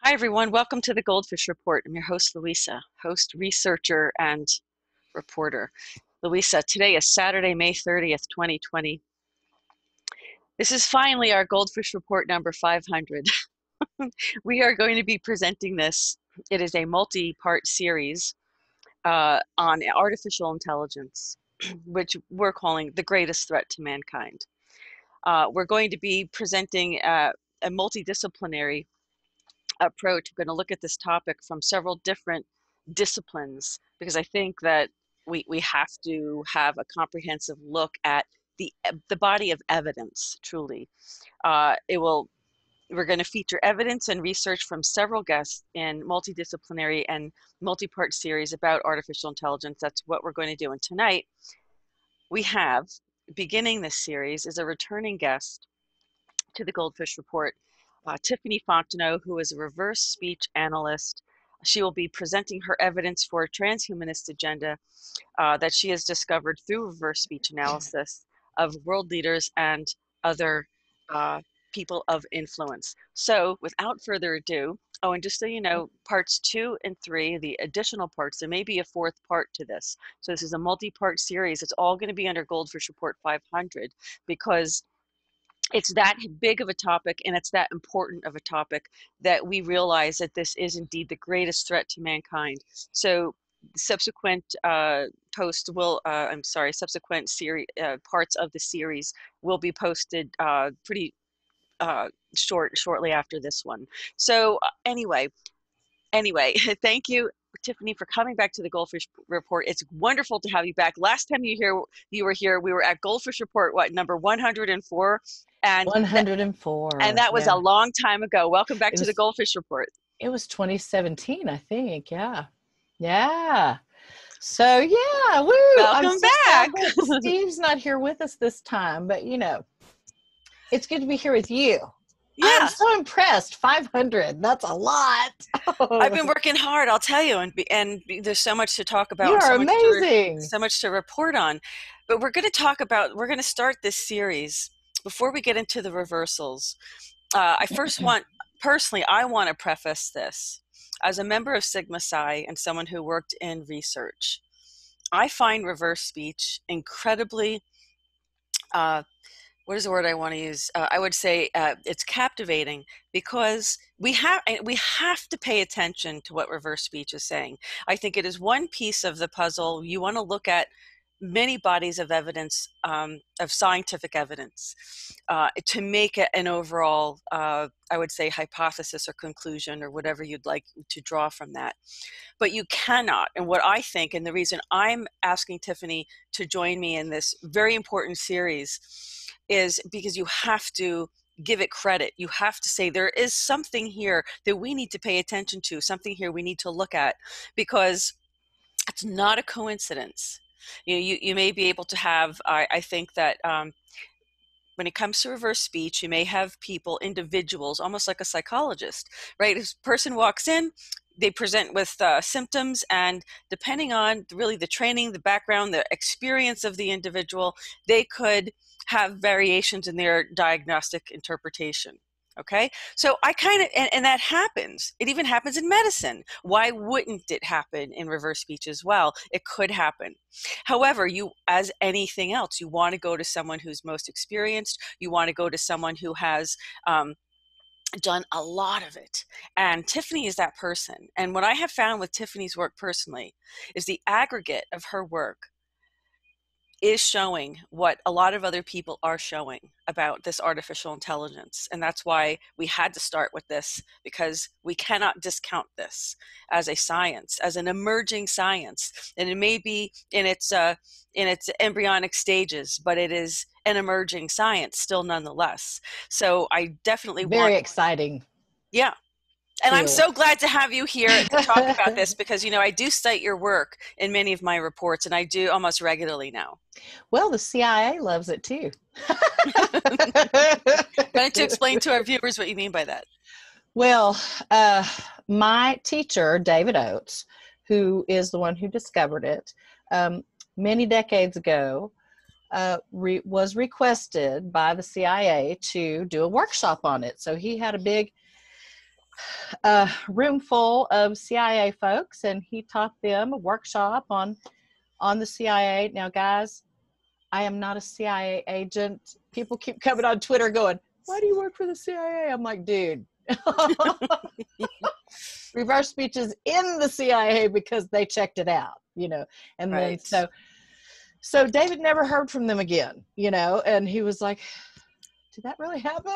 Hi, everyone. Welcome to the GoldFish Report. I'm your host, Louisa, host, researcher, and reporter. Louisa, today is Saturday, May 30th, 2020. This is finally our GoldFish Report number 500. We are going to be presenting this. It is a multi-part series on artificial intelligence, which we're calling the greatest threat to mankind. We're going to be presenting a multidisciplinary approach. We're going to look at this topic from several different disciplines because I think that we have to have a comprehensive look at the body of evidence. Truly, it will. We're going to feature evidence and research from several guests in multidisciplinary and multi-part series about artificial intelligence. That's what we're going to do. And tonight we have, beginning this series, is a returning guest to the GoldFish Report, Tiffany Fontenot, who is a reverse speech analyst. She will be presenting her evidence for a trans-humanist agenda that she has discovered through reverse speech analysis of world leaders and other people of influence. So without further ado, oh, and just so you know, parts 2 and 3, the additional parts, there may be a fourth part to this. So this is a multi-part series. It's all going to be under GoldFish Report 500 because it's that big of a topic and it's that important of a topic that we realize that this is indeed the greatest threat to mankind. So subsequent subsequent series parts of the series will be posted pretty shortly after this one. So anyway, thank you, Tiffany, for coming back to the GoldFish Report. It's wonderful to have you back. Last time you were here, we were at GoldFish Report, number 104? And 104. that was a long time ago. Welcome back to the GoldFish Report. It was 2017, I think. Yeah. So yeah, woo! Welcome back. Steve's not here with us this time, but it's good to be here with you. Yeah. I'm so impressed. 500. That's a lot. I've been working hard, I'll tell you, and there's so much to talk about. You are amazing. So much to report on. But we're going to start this series. Before we get into the reversals, I want to preface this. As a member of Sigma Psi and someone who worked in research, I find reverse speech incredibly what is the word I want to use? I would say it's captivating because we have to pay attention to what reverse speech is saying. I think it is one piece of the puzzle. You want to look at many bodies of evidence, of scientific evidence, to make an overall, I would say, hypothesis or conclusion or whatever you'd like to draw from that. But you cannot, and what I think, and the reason I'm asking Tiffany to join me in this very important series is because you have to give it credit. You have to say there is something here that we need to pay attention to, something here we need to look at, because it's not a coincidence. You may be able to have, I think that when it comes to reverse speech, you may have people, individuals, almost like a psychologist, right? This person walks in, they present with symptoms, and depending on really the training, the background, the experience of the individual, they could have variations in their diagnostic interpretation. Okay, so I kind of, and that happens. It even happens in medicine. Why wouldn't it happen in reverse speech as well? It could happen. However, as anything else, you want to go to someone who's most experienced. You want to go to someone who has done a lot of it. And Tiffany is that person. And what I have found with Tiffany's work personally is the aggregate of her work is showing what a lot of other people are showing about this artificial intelligence. And that's why we had to start with this, because we cannot discount this as a science, as an emerging science. And it may be in its embryonic stages, but it is an emerging science still nonetheless. So I definitely very exciting. Yeah. And I'm so glad to have you here to talk about this because, I do cite your work in many of my reports, and I do almost regularly now. Well, the CIA loves it too. Why don't you explain to our viewers what you mean by that? Well, my teacher, David Oates, who is the one who discovered it, many decades ago, was requested by the CIA to do a workshop on it. So he had a big a room full of CIA folks, and he taught them a workshop on the CIA. Now, guys, I am not a CIA agent. People keep coming on Twitter going, "Why do you work for the CIA?" I'm like, dude, reverse speech is in the CIA because they checked it out, you know. And then Right. so David never heard from them again, you know, and he was like, did that really happen?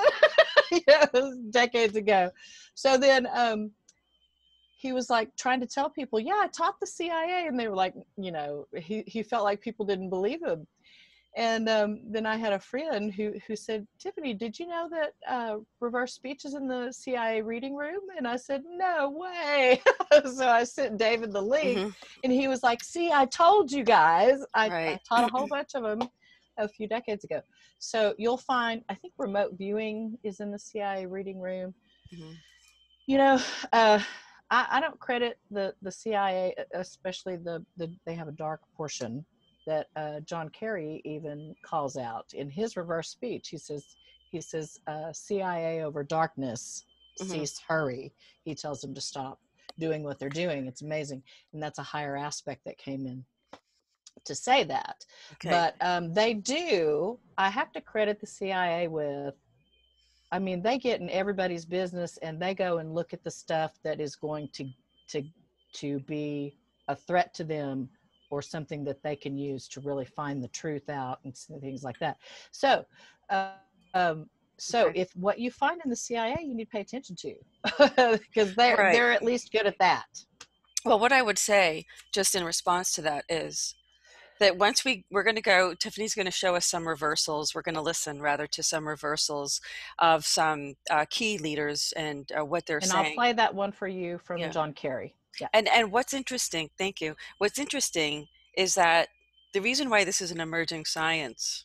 You know, it was decades ago. So then he was like trying to tell people, yeah, I taught the CIA, and they were like, you know, he felt like people didn't believe him. And then I had a friend who said, Tiffany, did you know that reverse speech is in the CIA reading room? And I said, no way. So I sent David the link, Mm-hmm. and he was like, see, I told you guys. I Right. taught a whole bunch of them a few decades ago. So you'll find, I think remote viewing is in the CIA reading room. Mm-hmm. You know, I don't credit the CIA, especially they have a dark portion that John Kerry even calls out in his reverse speech. He says CIA over darkness, Mm-hmm. cease, hurry. He tells them to stop doing what they're doing. It's amazing, and that's a higher aspect that came in to say that. Okay. But they do. I have to credit the CIA with. I mean, they get in everybody's business, and they go and look at the stuff that is going to to be a threat to them, or something that they can use to really find the truth out and things like that. So, uh, um, so Okay. if what you find in the CIA, you need to pay attention to, because Right. they're at least good at that. Well, what I would say, just in response to that, is that once we're going to go, Tiffany's going to show us some reversals. We're going to listen rather to some reversals of some key leaders and what they're And I'll saying. play that one for you from Yeah. John Kerry. Yeah, And what's interesting, thank you. What's interesting is that the reason why this is an emerging science,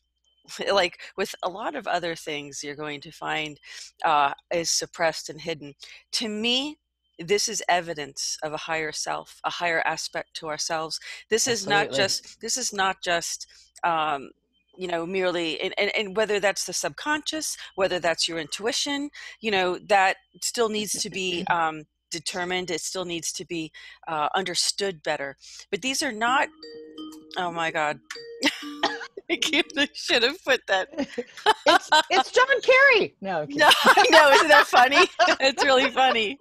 like with a lot of other things you're going to find is suppressed and hidden. To me, this is evidence of a higher self, a higher aspect to ourselves. absolutely. This is not just you know, merely, and whether that's the subconscious, whether that's your intuition, you know, that still needs to be determined. It still needs to be understood better. But these are not, oh my God, I should have put that. It's John Kerry. No, I'm No, kidding. I know. Isn't that funny? It's really funny.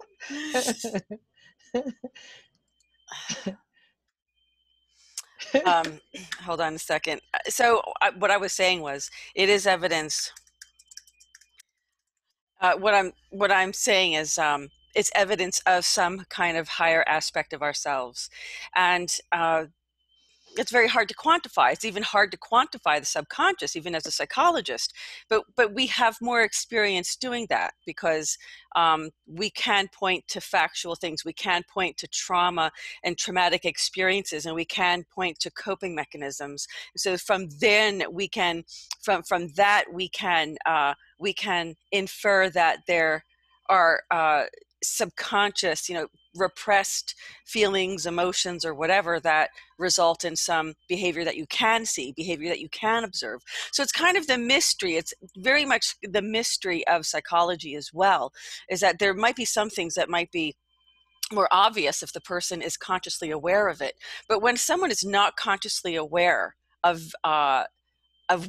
Um, hold on a second. So what I was saying was, it is evidence. What I'm saying is, it's evidence of some kind of higher aspect of ourselves, and it's very hard to quantify. It's even hard to quantify the subconscious, even as a psychologist. But we have more experience doing that because we can point to factual things. We can point to trauma and traumatic experiences, and we can point to coping mechanisms. So from then from that we can infer that there are subconscious, you know, repressed feelings, emotions, or whatever that result in some behavior that you can see, behavior that you can observe. So it's kind of the mystery. It's very much the mystery of psychology as well, is that there might be some things that might be more obvious if the person is consciously aware of it. But when someone is not consciously aware of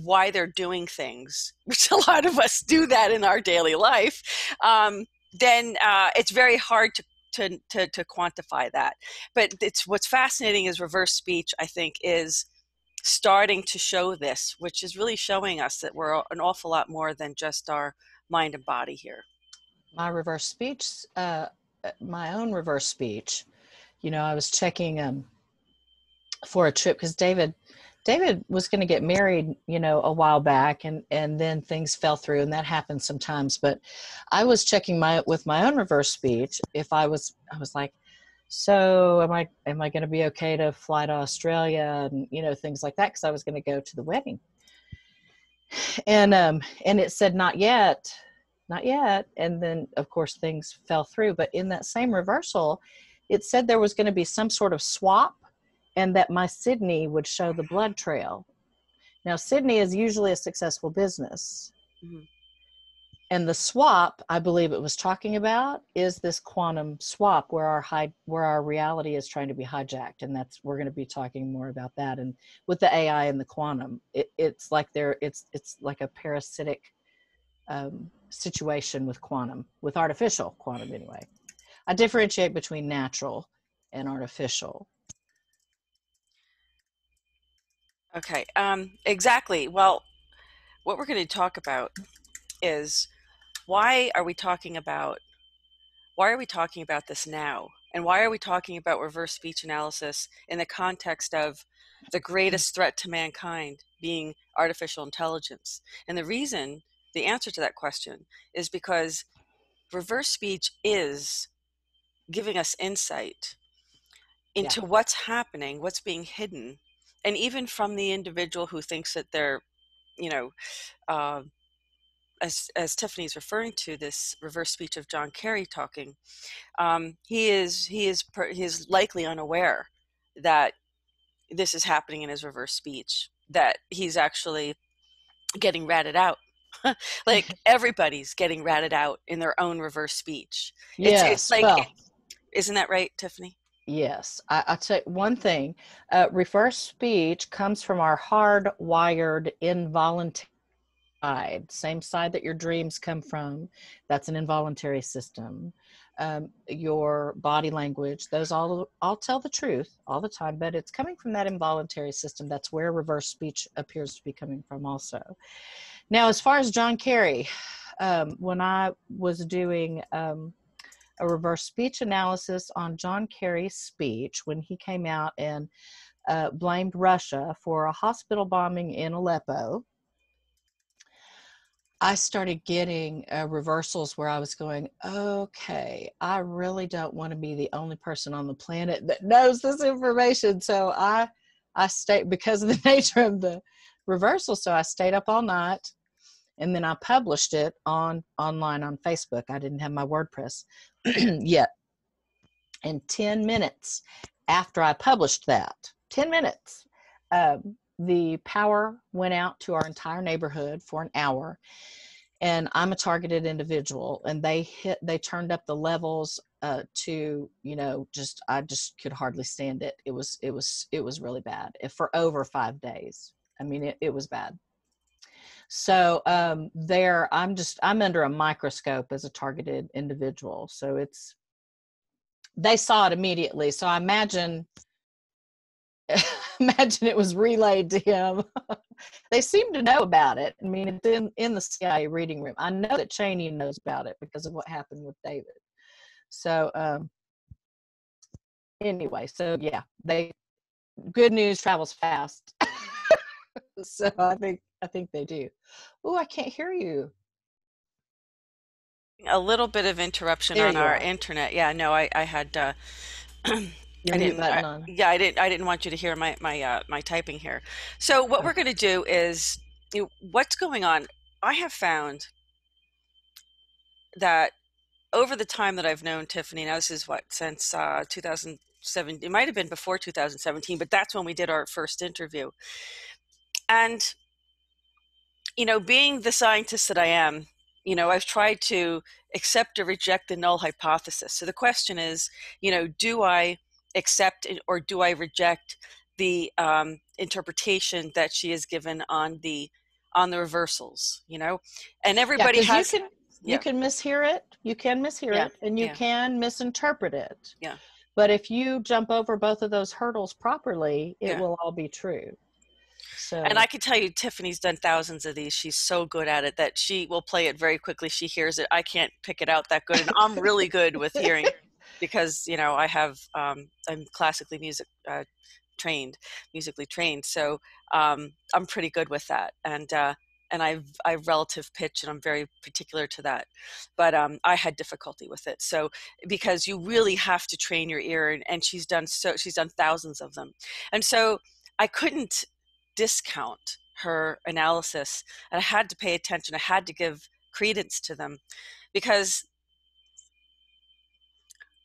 why they're doing things, which a lot of us do that in our daily life, then it's very hard to quantify that. But it's what's fascinating is reverse speech, I think, is starting to show this, which is really showing us that we're an awful lot more than just our mind and body here. My reverse speech, my own reverse speech, you know, I was checking for a trip because David was going to get married, you know, a while back, and then things fell through, and that happens sometimes. But I was checking with my own reverse speech if I was like, so am I going to be okay to fly to Australia, and you know, things like that, because I was going to go to the wedding. And it said not yet, not yet. And then of course things fell through. But in that same reversal, it said there was going to be some sort of swap, and that my Sydney would show the blood trail. Now Sydney is usually a successful business. Mm-hmm. And the swap, I believe it was talking about, is this quantum swap where our reality is trying to be hijacked, and we're going to be talking more about that. And with the AI and the quantum, it's like it's like a parasitic situation with artificial quantum anyway. I differentiate between natural and artificial. Okay, exactly. Well, what we're going to talk about is why are we talking about this now? And why are we talking about reverse speech analysis in the context of the greatest threat to mankind being artificial intelligence? And the answer to that question is because reverse speech is giving us insight Yeah. into what's happening, what's being hidden, and even from the individual who thinks that they're, you know, uh, as Tiffany's referring to this reverse speech of John Kerry talking, he is likely unaware that this is happening in his reverse speech, that he's actually getting ratted out. Like everybody's getting ratted out in their own reverse speech. It's Yes. like, Well, isn't that right, Tiffany? yes. I'll tell you one thing. Reverse speech comes from our hardwired involuntary same side that your dreams come from. That's an involuntary system. Your body language, those all tell the truth all the time, but it's coming from that involuntary system. That's where reverse speech appears to be coming from also. Now, as far as John Kerry, when I was doing a reverse speech analysis on John Kerry's speech when he came out and blamed Russia for a hospital bombing in Aleppo, I started getting reversals where I was going, okay, I really don't want to be the only person on the planet that knows this information. So I stayed, because of the nature of the reversal. So I stayed up all night, and then I published it online on Facebook. I didn't have my WordPress yet. And 10 minutes after I published that, 10 minutes, the power went out to our entire neighborhood for an hour. And I'm a targeted individual, and they turned up the levels to, I just could hardly stand it. It was really bad for over 5 days. I mean, it was bad. So I'm under a microscope as a targeted individual. So they saw it immediately. So I imagine it was relayed to him. They seem to know about it. I mean, it's in the CIA reading room. I know that Cheney knows about it because of what happened with David. So anyway, so yeah, good news travels fast. So I think they do. Oh, I can't hear you. A little bit of interruption There on you our are. internet. Yeah, no, I had Your mute button on. yeah, I didn't want you to hear my typing here. So what Oh, we're going to do is, what's going on. I have found that over the time that I've known Tiffany, now this is what, since 2007, it might have been before 2017, but that's when we did our first interview. And, being the scientist that I am, I've tried to accept or reject the null hypothesis. So the question is, do I accept or do I reject the interpretation that she has given on the reversals? And yeah, everybody because has, you yeah, can mishear it. You can mishear yeah, it, and you yeah, can misinterpret it. yeah, But if you jump over both of those hurdles properly, it yeah. will all be true. And I So can tell you, Tiffany's done thousands of these. She's so good at it that she will play it very quickly. She hears it. I can't pick it out that good, and I'm really good with hearing because I'm classically trained, musically trained. So I'm pretty good with that, and I've relative pitch, and I'm very particular to that. But I had difficulty with it. So because you really have to train your ear, and she's done thousands of them, and so I couldn't discount her analysis, and I had to pay attention. I had to give credence to them because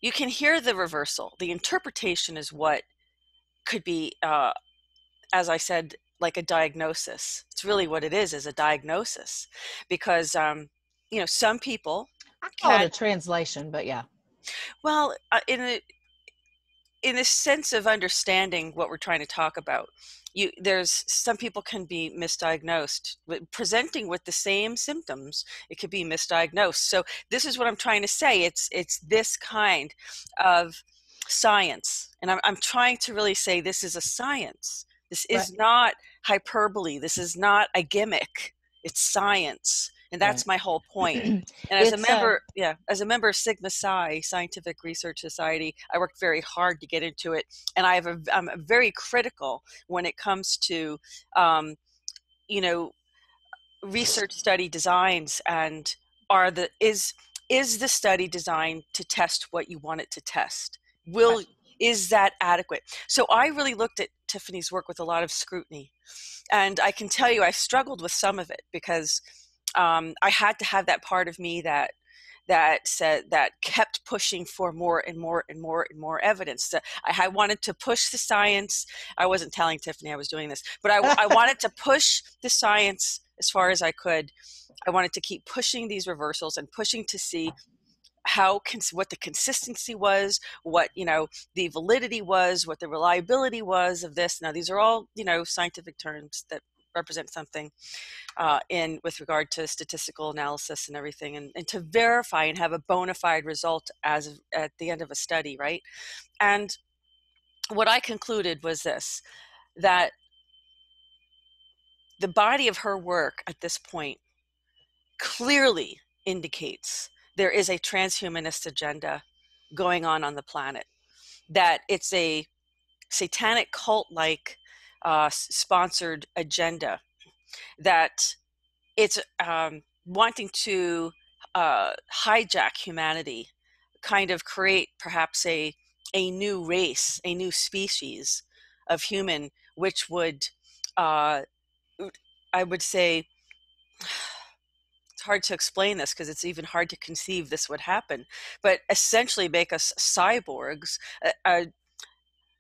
you can hear the reversal. The interpretation is what could be, as I said, like a diagnosis. It's really what it is a diagnosis, because some people I call it can, a translation, but yeah. well, in a sense of understanding what we're trying to talk about, there's some people can be misdiagnosed presenting with the same symptoms. It could be misdiagnosed. So this is what I'm trying to say. It's this kind of science, and I'm trying to really say this is a science. This Right. is not hyperbole. This is not a gimmick. It's science, and that's Right. my whole point. And as a It's member, as a member of Sigma Psi Scientific Research Society, I worked very hard to get into it, and I'm very critical when it comes to, you know, research study designs, and is the study designed to test what you want it to test? right. Is that adequate? So I really looked at Tiffany's work with a lot of scrutiny, and I can tell you I struggled with some of it because I had to have that part of me that kept pushing for more and more and more and more evidence. I wanted to push the science. I wasn't telling Tiffany I was doing this, but I wanted to push the science as far as I could. I wanted to keep pushing these reversals and pushing to see what the consistency was, what the validity was, what the reliability was of this. Now these are all scientific terms that represent something in with regard to statistical analysis and everything, and to verify and have a bona fide result at the end of a study, right? And what I concluded was this, that the body of her work at this point clearly indicates there is a transhumanist agenda going on the planet, that it's a satanic cult-like sponsored agenda, that it's wanting to hijack humanity, kind of create perhaps a new race, a new species of human, which would, I would say, it's hard to explain this because it's even hard to conceive this would happen, but essentially make us cyborgs,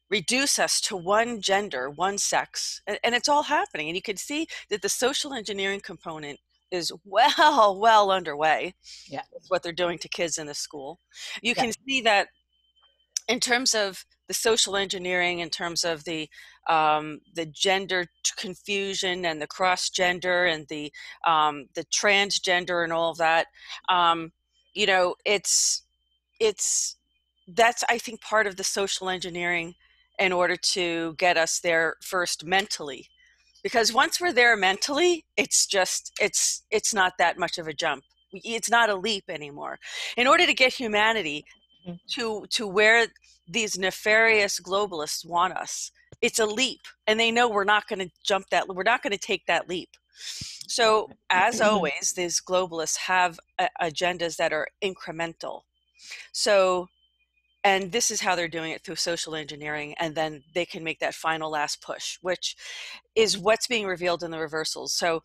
reduce us to one gender, one sex, and it's all happening. And you can see that the social engineering component is well underway. Yeah. That's what they're doing to kids in the school. You Yeah. can see that in terms of the social engineering, in terms of the gender confusion and the cross gender and the transgender and all of that, it's that's, I think, part of the social engineering in order to get us there first mentally, because once we're there mentally, it's not that much of a jump. It's not a leap anymore. In order to get humanity to where these nefarious globalists want us, it's a leap, and they know we're not going to jump that. We're not going to take that leap. So, as always, these globalists have agendas that are incremental. So, and this is how they're doing it, through social engineering, and then they can make that final last push, which is what's being revealed in the reversals. So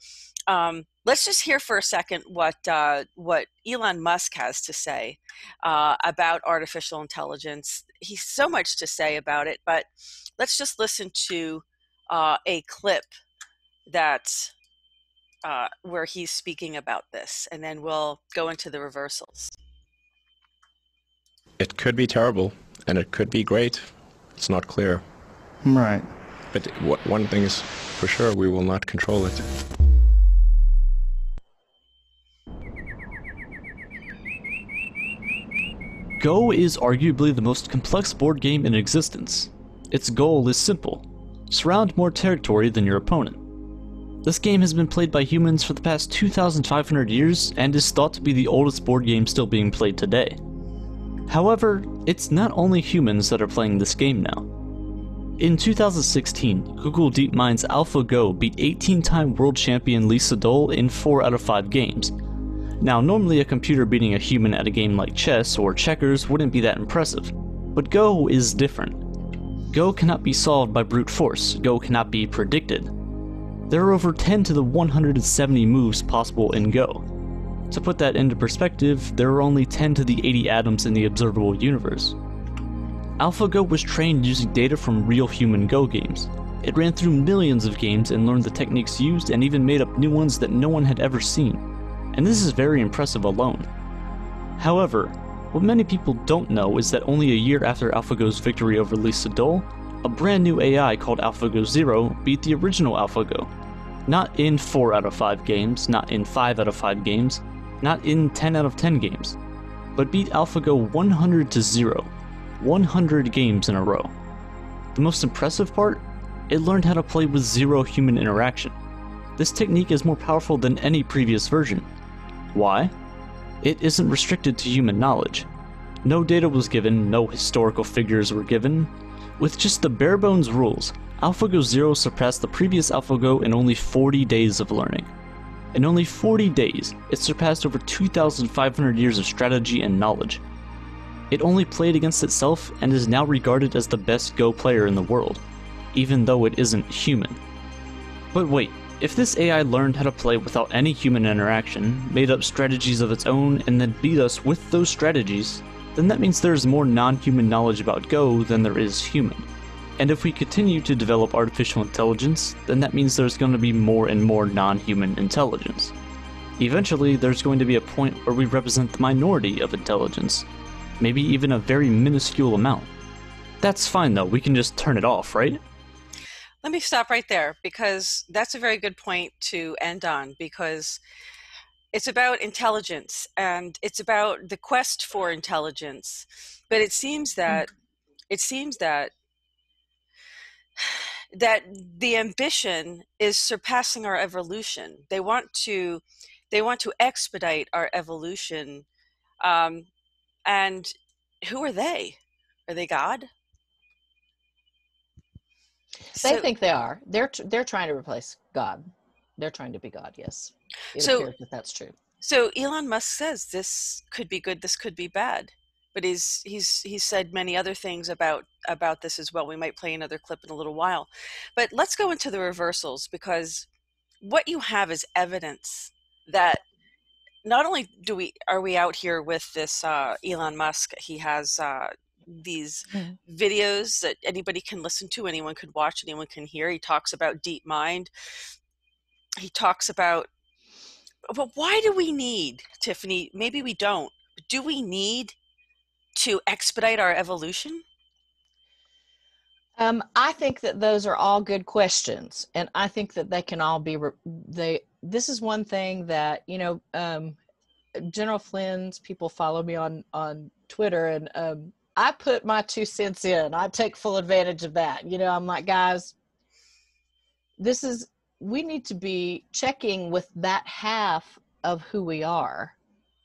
let's just hear for a second what Elon Musk has to say about artificial intelligence. He's so much to say about it, but let's just listen to a clip that where he's speaking about this, and then we'll go into the reversals. It could be terrible, and it could be great. It's not clear. Right. But one thing is for sure, we will not control it. Go is arguably the most complex board game in existence. Its goal is simple: surround more territory than your opponent. This game has been played by humans for the past 2,500 years and is thought to be the oldest board game still being played today. However, it's not only humans that are playing this game now. In 2016, Google DeepMind's AlphaGo beat 18-time world champion Lee Sedol in 4 out of 5 games. Now, normally a computer beating a human at a game like chess or checkers wouldn't be that impressive, but Go is different. Go cannot be solved by brute force. Go cannot be predicted. There are over 10 to the 170 moves possible in Go. To put that into perspective, there are only 10 to the 80 atoms in the observable universe. AlphaGo was trained using data from real human Go games. It ran through millions of games and learned the techniques used and even made up new ones that no one had ever seen. and this is very impressive alone. However, what many people don't know is that only a year after AlphaGo's victory over Lisa Dole, a brand new AI called AlphaGo Zero beat the original AlphaGo. Not in 4 out of 5 games, not in 5 out of 5 games, not in 10 out of 10 games, but beat AlphaGo 100 to 0, 100 games in a row. The most impressive part? It learned how to play with zero human interaction. This technique is more powerful than any previous version. Why? It isn't restricted to human knowledge. No data was given, no historical figures were given. With just the bare bones rules, AlphaGo Zero surpassed the previous AlphaGo in only 40 days of learning. In only 40 days, it surpassed over 2,500 years of strategy and knowledge. It only played against itself and is now regarded as the best Go player in the world, even though it isn't human. But wait, if this AI learned how to play without any human interaction, made up strategies of its own, and then beat us with those strategies, then that means there's more non-human knowledge about Go than there is human. And if we continue to develop artificial intelligence, then that means there's going to be more and more non-human intelligence. Eventually, there's going to be a point where we represent the minority of intelligence, maybe even a very minuscule amount. That's fine though, we can just turn it off, right? Let me stop right there, because that's a very good point to end on, because it's about intelligence and it's about the quest for intelligence. But it seems that that the ambition is surpassing our evolution. They want to expedite our evolution. And who are they? Are they God? They think they are. They're trying to replace God. They're trying to be God. Yes, it appears that that's true. So Elon Musk says this could be good, this could be bad, but he's said many other things about this as well. We might play another clip in a little while, but let's go into the reversals, because what you have is evidence that not only are we out here with this Elon Musk. He has these videos that anybody can listen to, anyone could watch, anyone can hear. He talks about deep mind. He talks about, but why do we need, Tiffany, maybe we don't, but do we need to expedite our evolution? I think that those are all good questions, and I think that they can all be, this is one thing that, General Flynn's people follow me on Twitter, and I put my 2 cents in. I take full advantage of that. I'm like, guys, we need to be checking with that half of who we are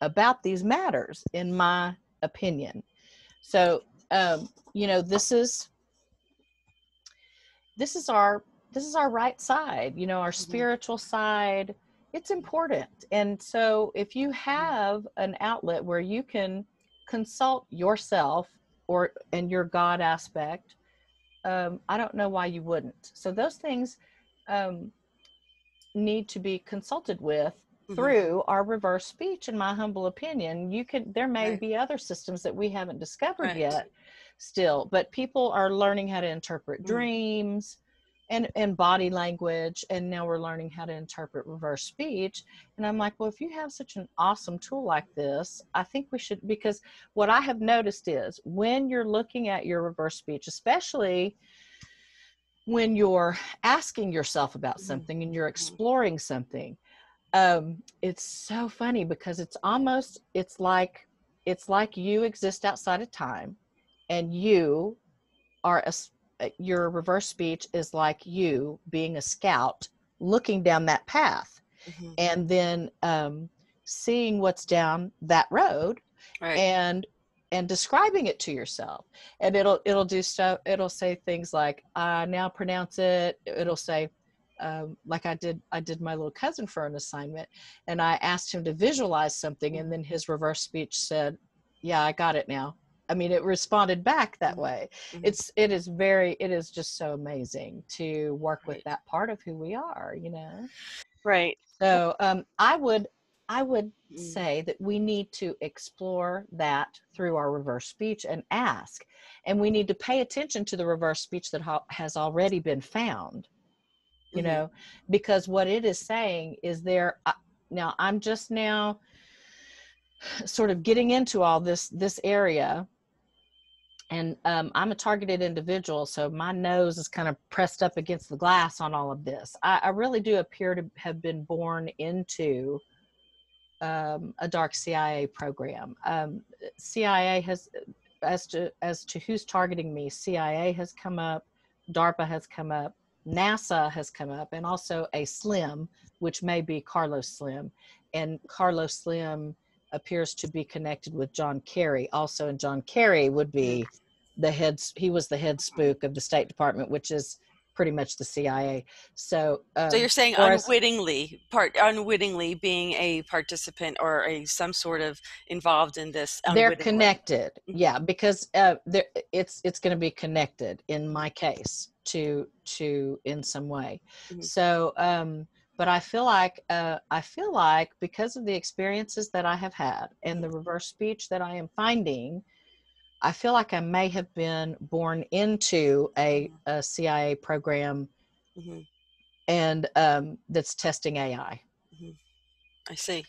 about these matters, in my opinion. So, this is our right side, our spiritual side. It's important. And so if you have an outlet where you can consult yourself and your God aspect, I don't know why you wouldn't. So those things need to be consulted with through our reverse speech, in my humble opinion. There may be other systems that we haven't discovered yet still, but people are learning how to interpret dreams and body language, and now we're learning how to interpret reverse speech. And I'm like, well, if you have such an awesome tool like this, I think we should, because what I have noticed is when you're looking at your reverse speech, especially when you're asking yourself about something and you're exploring something, it's so funny, because it's like you exist outside of time, and you are your reverse speech is like you being a scout looking down that path, and then seeing what's down that road, and describing it to yourself. And it'll do stuff. It'll say things like, I now pronounce it. It'll say, like I did my little cousin for an assignment, and I asked him to visualize something, and then his reverse speech said, yeah, I got it now. I mean, it responded back that way. It is just so amazing to work with that part of who we are, Right. So I would say that we need to explore that through our reverse speech and ask, and we need to pay attention to the reverse speech that has already been found, because what it is saying is now I'm just now sort of getting into all this area, and I'm a targeted individual, so my nose is kind of pressed up against the glass on all of this. I really do appear to have been born into a dark CIA program. CIA has, as to who's targeting me, CIA has come up, DARPA has come up, NASA has come up, and also a Slim, which may be Carlos Slim. And Carlos Slim appears to be connected with John Kerry also, and John Kerry would be he was the head spook of the State Department, which is pretty much the CIA. So you're saying unwittingly being a participant or some sort of involved in this. They're connected. Yeah, because it's going to be connected in my case to in some way. So but I feel like because of the experiences that I have had and the reverse speech that I am finding, I feel like I may have been born into a CIA program, and that's testing AI. I see.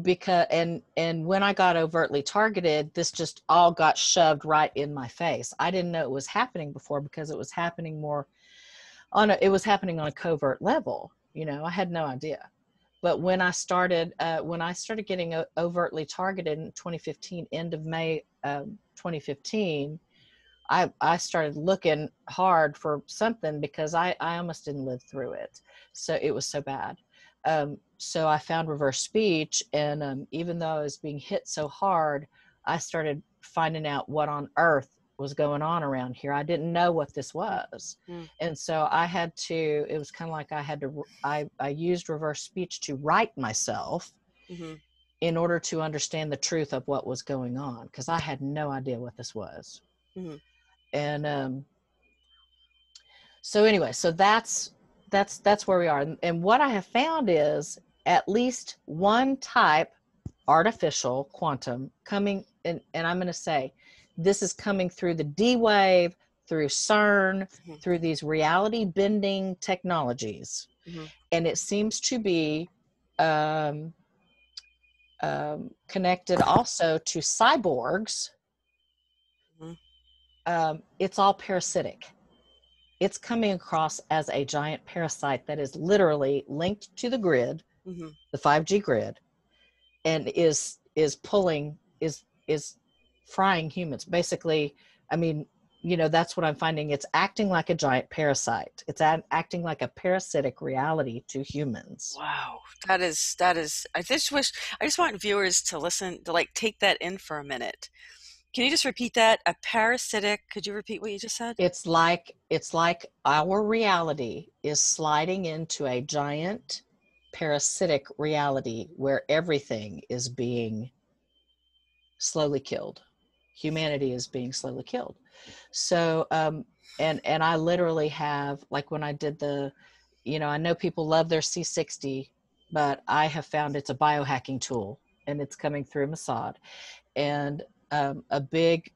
Because and when I got overtly targeted, this just all got shoved right in my face. I didn't know it was happening before because it was happening more on a covert level. You know, I had no idea. But when I started getting overtly targeted in 2015, end of May 2015, I started looking hard for something because I almost didn't live through it. So it was so bad. So I found reverse speech, and even though I was being hit so hard, I started finding out what on earth was going on around here. I didn't know what this was. And so it was kind of like I used reverse speech to write myself in order to understand the truth of what was going on, because I had no idea what this was. And so anyway, so that's where we are. And what I have found is at least one type, artificial quantum, coming in, and I'm going to say this is coming through the D wave, through CERN, through these reality bending technologies. And it seems to be connected also to cyborgs. It's all parasitic. It's coming across as a giant parasite that is literally linked to the grid, the 5G grid, and is frying humans. Basically, I mean, you know, that's what I'm finding. It's acting like a giant parasite. It's acting like a parasitic reality to humans. Wow. That is, I just want viewers to listen, to like take that in for a minute. Can you just repeat that? A parasitic, could you repeat what you just said? It's like our reality is sliding into a giant parasitic reality where everything is being slowly killed. Humanity is being slowly killed. So, and I literally have, like when I did I know people love their C60, but I have found it's a biohacking tool, and it's coming through Mossad. And a big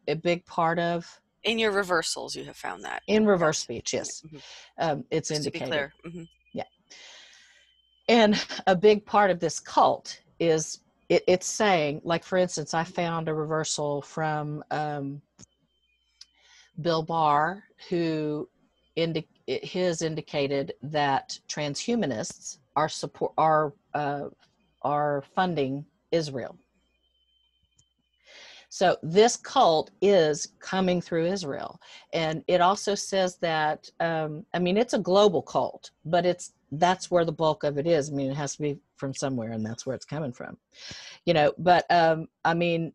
part of, in your reversals, you have found that in reverse speech, yes. It's just indicated. To be clear. Yeah. And a big part of this cult is it's saying, like, for instance, I found a reversal from Bill Barr, who indicated that trans-humanists are funding Israel. So this cult is coming through Israel. And it also says that, I mean, it's a global cult, but that's where the bulk of it is. I mean, it has to be from somewhere, and that's where it's coming from, you know. But I mean,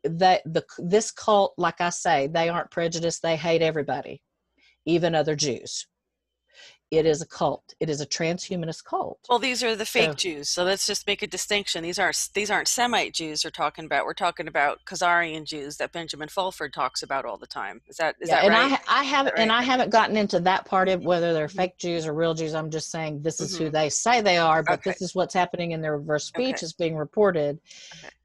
this cult, like I say, they aren't prejudiced. They hate everybody, even other Jews. It is a cult. It is a transhumanist cult. Well, these are the fake Jews. So let's just make a distinction. These aren't Semite Jews we're talking about. We're talking about Khazarian Jews that Benjamin Fulford talks about all the time. Is that and right? I haven't gotten into that part of whether they're fake Jews or real Jews. I'm just saying this is who they say they are, but this is what's happening in their reverse speech is being reported.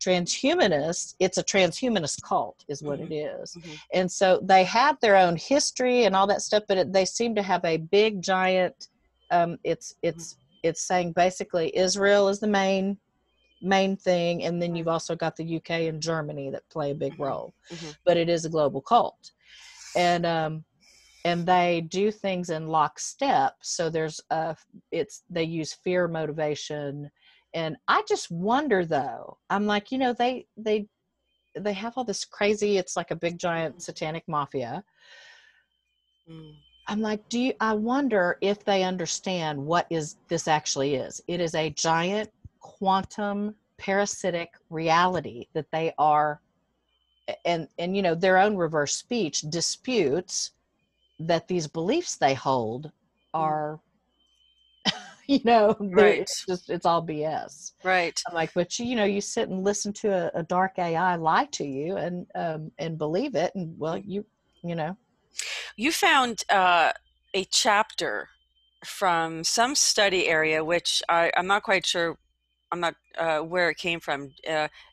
Transhumanists, it's a transhumanist cult is what it is. And so they have their own history and all that stuff, but they seem to have a big giant, it's it's saying basically Israel is the main thing, and then you've also got the UK and Germany that play a big role. But it is a global cult, and they do things in lockstep. So there's they use fear motivation, and I just wonder though. I'm like, they have all this crazy. It's like a big giant satanic mafia. I'm like, I wonder if they understand what this actually is. It is a giant quantum parasitic reality that they are, and their own reverse speech disputes that these beliefs they hold are, Right. it's all BS. Right. I'm like, but you sit and listen to a dark AI lie to you and believe it, and well, You found a chapter from some study area, which I'm not quite sure. I'm not where it came from.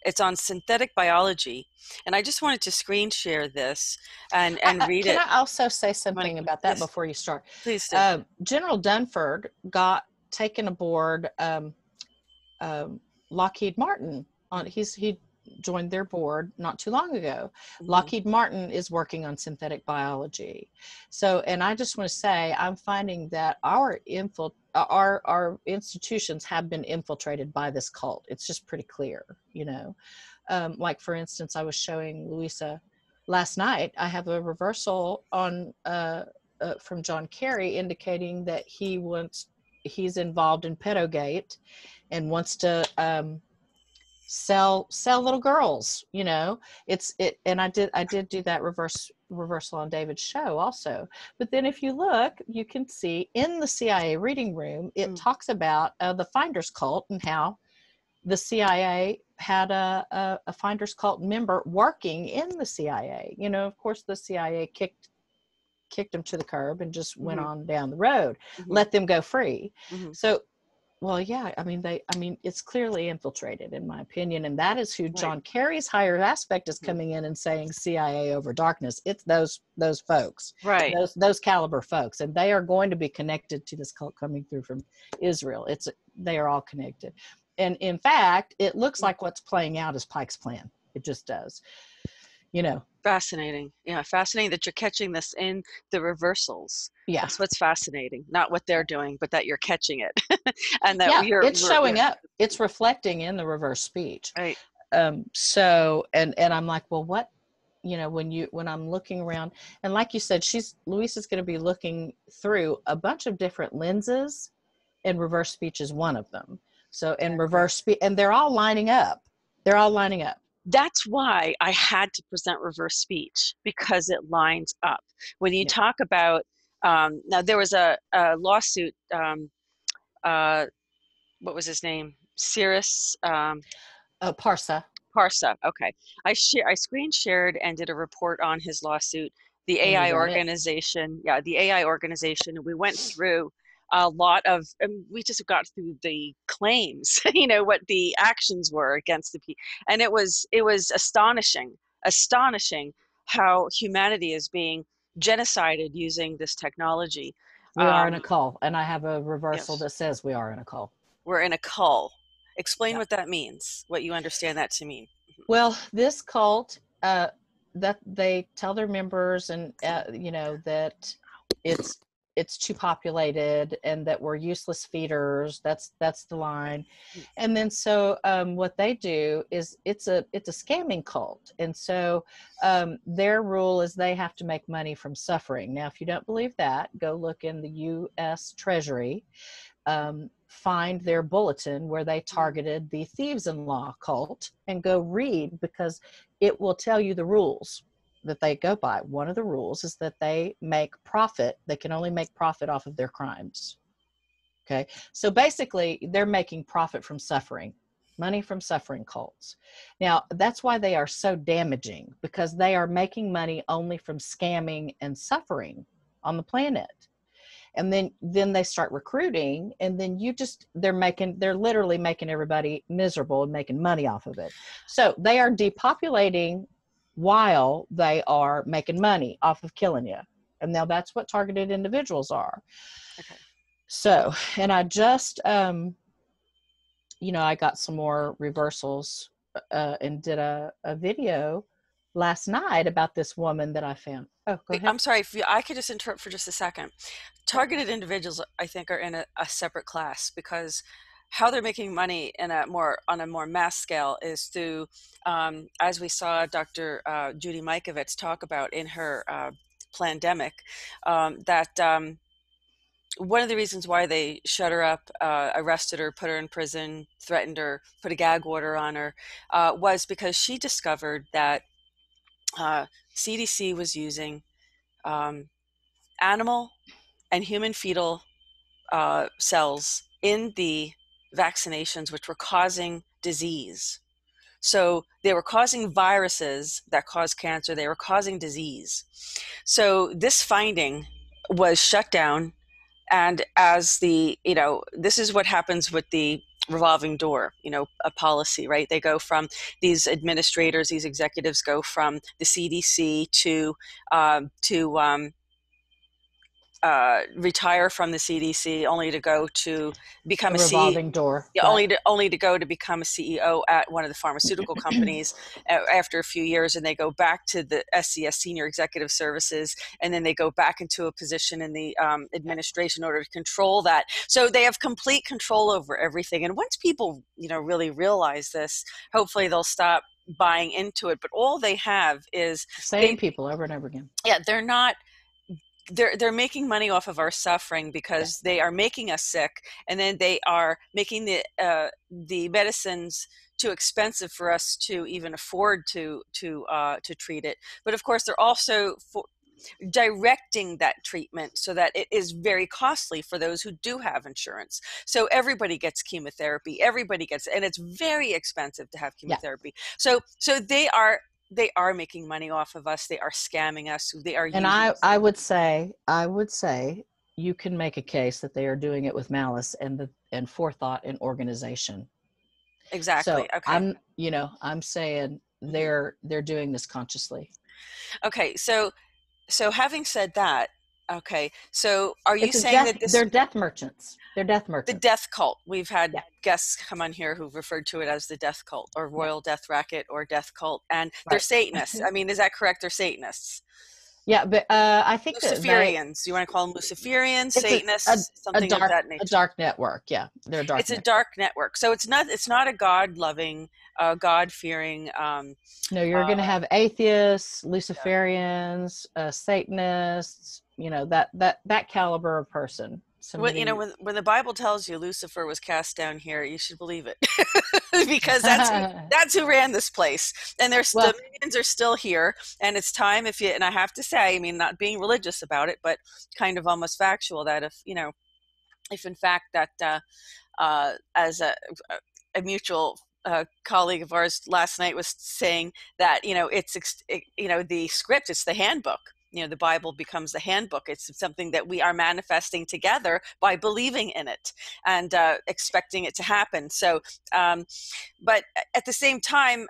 It's on synthetic biology, and I just wanted to screen share this and read can it. I also say something about that before you start? Please do. General Dunford got taken aboard Lockheed Martin. He joined their board not too long ago. Lockheed Martin is working on synthetic biology. So, and I just want to say, I'm finding that our institutions have been infiltrated by this cult. It's just pretty clear, like for instance, I was showing Louisa last night, I have a reversal on from John Kerry indicating that he's involved in pedogate and wants to sell little girls. And I did do that reversal on David's show also. But then if you look, you can see in the CIA reading room, it talks about the Finders cult and how the CIA had a Finders cult member working in the CIA. Of course, the CIA kicked him to the curb and just went on down the road, let them go free. So, well, yeah, I mean, it's clearly infiltrated, in my opinion, and that is who John Kerry's higher aspect is coming in and saying CIA over darkness. It's those folks, right? Those caliber folks, and they are going to be connected to this cult coming through from Israel. They are all connected, and in fact, it looks like what's playing out is Pike's plan. It just does, Fascinating. Yeah, fascinating that you're catching this in the reversals. Yeah, that's what's fascinating. Not what they're doing, but that you're catching it, and that it's showing up. It's reflecting in the reverse speech. Right. So, and I'm like, well, what, when I'm looking around, and like you said, Louisa's going to be looking through a bunch of different lenses, and reverse speech is one of them. So, and reverse speech, and they're all lining up. That's why I had to present reverse speech, because it lines up. When you talk about, now there was a lawsuit, what was his name? Cirrus? Parsa. Okay. I screen shared and did a report on his lawsuit. The AI organization, the AI organization, and we went through a lot of, we just got through the claims, what the actions were against the people. And it was astonishing how humanity is being genocided using this technology. We are in a cult, and I have a reversal that says we are in a cult. We're in a cult. Explain what that means, what you understand that to mean. Well, this cult, that they tell their members and, that it's too populated and that we're useless feeders. That's the line. And then so what they do is it's a scamming cult. And so their rule is they have to make money from suffering. Now, if you don't believe that, go look in the U.S. Treasury. Find their bulletin where they targeted the thieves-in-law cult and go read, because it will tell you the rules that they go by. One of the rules is that they make profit. They can only make profit off of their crimes. Okay. So basically they're making profit from suffering, money from suffering cults. Now that's why they are so damaging, because they are making money only from scamming and suffering on the planet. And then they start recruiting, and then they're literally making everybody miserable and making money off of it. So they are depopulating while they are making money off of killing you. And now that's what targeted individuals are. Okay. So, and I just, I got some more reversals and did a video last night about this woman that I found. Oh, go ahead. I'm sorry, if I could just interrupt for just a second. Targeted individuals, I think, are in a separate class, because how they're making money on a more mass scale is through, as we saw Dr. Judy Mikovits talk about in her Plandemic, that one of the reasons why they shut her up, arrested her, put her in prison, threatened her, put a gag order on her, was because she discovered that CDC was using animal and human fetal cells in the vaccinations, which were causing disease. So they were causing viruses that cause cancer. They were causing disease. So this finding was shut down. And as this is what happens with the revolving door, a policy, right? They go from these administrators, these executives go from the CDC to retire from the CDC, only to go to become A a CEO. revolving door. Yeah, Right. only to go to become a CEO at one of the pharmaceutical companies after a few years, and they go back to the SCS, Senior Executive Services, and then they go back into a position in the administration in order to control that. So they have complete control over everything. And once people, really realize this, hopefully they'll stop buying into it. But all they have is Same people over and over again. Yeah, they're making money off of our suffering, because they are making us sick, and then they are making the medicines too expensive for us to even afford to treat it. But of course, they're also directing that treatment so that it is very costly for those who do have insurance. So everybody gets chemotherapy, and it's very expensive to have chemotherapy. Yeah. So they are making money off of us. They are scamming us. They are using us. I would say you can make a case that they are doing it with malice and forethought and organization. Exactly. So okay. I'm saying they're doing this consciously. Okay. So having said that, okay. So are you saying that they're death merchants? They're death merchants. The death cult. We've had guests come on here who've referred to it as the death cult, or royal death racket, or death cult, and they're Satanists. I mean, is that correct? They're Satanists. Yeah, but I think Luciferians. You want to call them Luciferians, Satanists, something of that nature. A dark network. Yeah, they're a dark. It's a dark network. So it's not a God-loving, God-fearing. No, you're going to have atheists, Luciferians, Satanists. That caliber of person. Somebody... When the Bible tells you Lucifer was cast down here, you should believe it, because that's who ran this place, and the minions are still here. And it's time, and I have to say, I mean, not being religious about it, but kind of almost factual, that if in fact that as a mutual colleague of ours last night was saying that the script, it's the handbook. The Bible becomes the handbook. It's something that we are manifesting together by believing in it and expecting it to happen. So, but at the same time,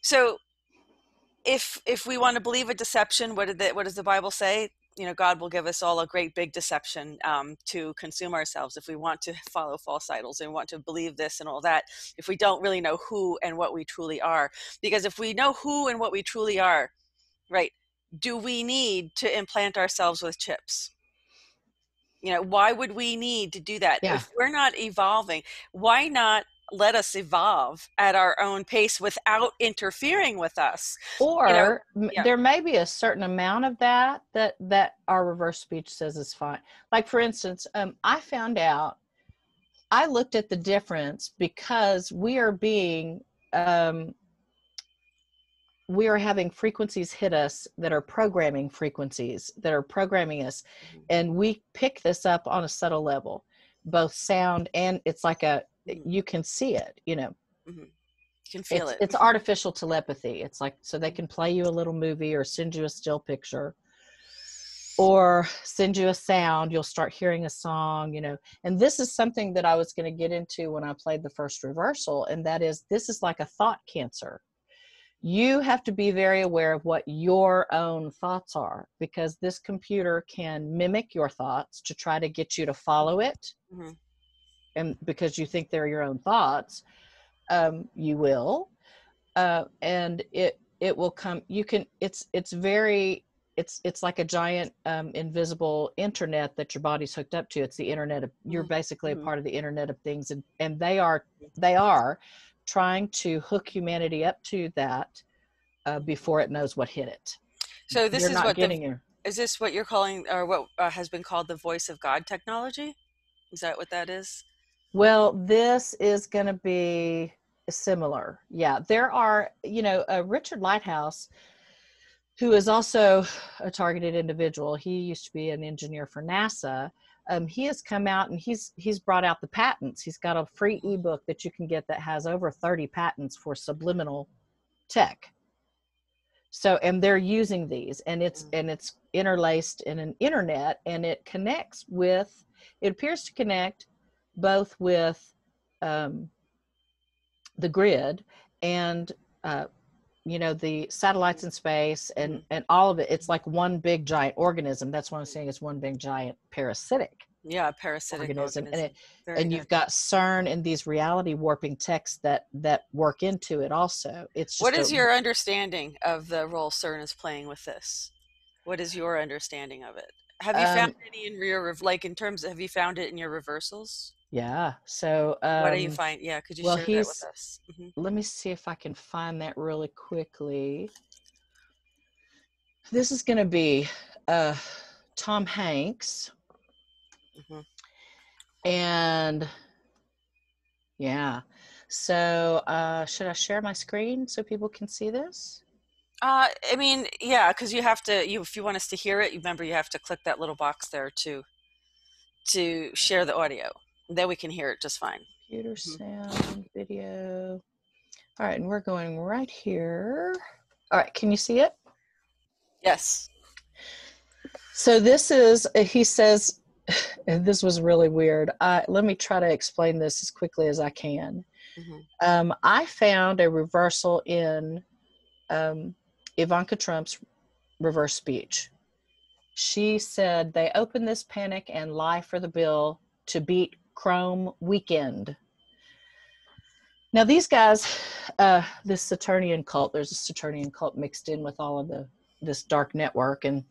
so if we want to believe a deception, what does the Bible say? God will give us all a great big deception to consume ourselves if we want to follow false idols and want to believe this and all that, if we don't really know who and what we truly are. Because if we know who and what we truly are, right, do we need to implant ourselves with chips? Why would we need to do that? Yeah. If we're not evolving, why not let us evolve at our own pace without interfering with us? Or there may be a certain amount of that our reverse speech says is fine. Like, for instance, I found out, I looked at the difference because we are having frequencies hit us that are programming frequencies that are programming us. And we pick this up on a subtle level, both sound and it's like you can see it, You can feel it. It's artificial telepathy. It's like, so they can play you a little movie or send you a still picture or send you a sound. You'll start hearing a song, and this is something that I was going to get into when I played the first reversal. And that is, this is like a thought cancer. You have to be very aware of what your own thoughts are, because this computer can mimic your thoughts to try to get you to follow it. Mm-hmm. And because you think they're your own thoughts, you will. And it will come, you can, it's like a giant invisible internet that your body's hooked up to. It's the internet of, you're basically a part of the internet of things, and they are trying to hook humanity up to that before it knows what hit it. So this They're is not what getting you. is this what you're calling, or what has been called the voice of God technology? Is that what that is? Well, this is going to be similar. Yeah, there are, Richard Lighthouse, who is also a targeted individual. He used to be an engineer for NASA. He has come out and he's brought out the patents. He's got a free ebook that you can get that has over 30 patents for subliminal tech. So, and they're using these, and it's interlaced in an internet, and it appears to connect both with the grid and the satellites in space and all of it. It's like one big giant organism. That's what I'm saying. It's one big giant parasitic. Yeah, parasitic organism. And you've got CERN and these reality warping texts that work into it also. It's just what is your understanding of the role CERN is playing with this? What is your understanding of it? Have you found any in your, like, in terms of, have you found it in your reversals? Yeah. So what do you find? Yeah, could you share that with us? Let me see if I can find that really quickly. This is going to be Tom Hanks. And yeah, so should I share my screen so people can see this? I mean, yeah, because you have to, if you want us to hear it, remember you have to click that little box there to share the audio. Then we can hear it just fine. Computer sound, video. All right, and we're going right here. All right, can you see it? Yes. So this is, he says, and this was really weird. Let me try to explain this as quickly as I can. I found a reversal in Ivanka Trump's reverse speech. She said they opened this panic and lie for the bill to beat Chrome weekend. Now these guys, this Saturnian cult, there's a Saturnian cult mixed in with all of this dark network, and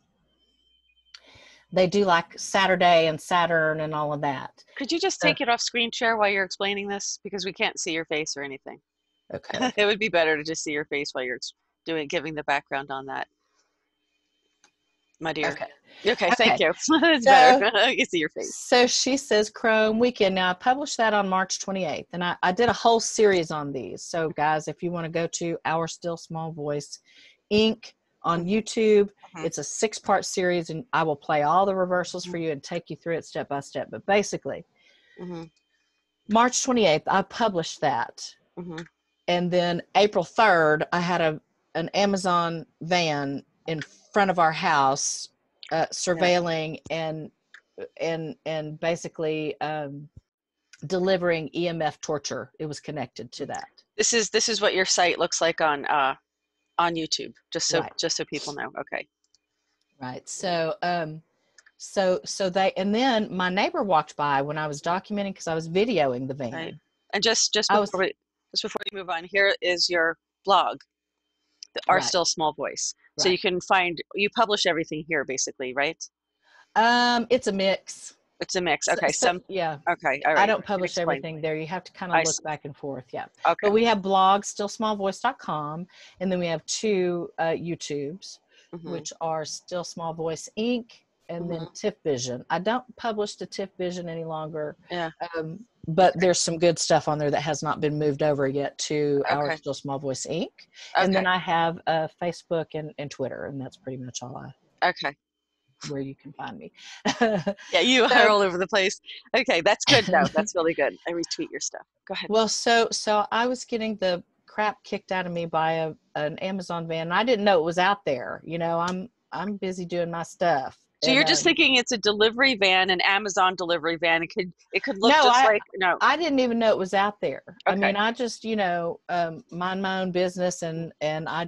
they do like Saturday and Saturn and all of that. Could you just take it off screen share while you're explaining this? Because we can't see your face or anything. Okay. It would be better to just see your face while you're giving the background on that. My dear. Okay, thank you. It's better. You see your face. So she says Chrome weekend. Now I published that on March 28th, and I did a whole series on these. So guys, if you want to go to Our Still Small Voice Inc. on YouTube, it's a 6-part series, and I will play all the reversals for you and take you through it step by step. But basically, March 28th, I published that. And then April 3rd, I had an Amazon van in front of our house surveilling and basically delivering EMF torture. It was connected to that. This is what your site looks like on YouTube, just so people know. Okay. Right. So so they, and then my neighbor walked by when I was documenting, because I was videoing the van. Right. And just before we move on, here is your blog, Our Still Small Voice. So you can you publish everything here basically, right? It's a mix. It's a mix. Okay. Yeah. Okay. All right. I don't publish everything there. You have to kind of look back and forth. Yeah. Okay. But we have blogs, stillsmallvoice.com, and then we have 2 YouTubes, which are Still Small Voice Inc. and then TIFF Vision. I don't publish to TIFF Vision any longer. Yeah. But there's some good stuff on there that has not been moved over yet to Our Still Small Voice Inc. And then I have Facebook and Twitter, and that's pretty much all where you can find me. Yeah, you are all over the place. Okay, that's good though. That's really good. I retweet your stuff. Go ahead. Well, so I was getting the crap kicked out of me by an Amazon van. I didn't know it was out there. I'm busy doing my stuff. So you're just thinking it's a delivery van, an Amazon delivery van. It could look No, just like no. I didn't even know it was out there. I Okay. mean, I just, mind my own business, and I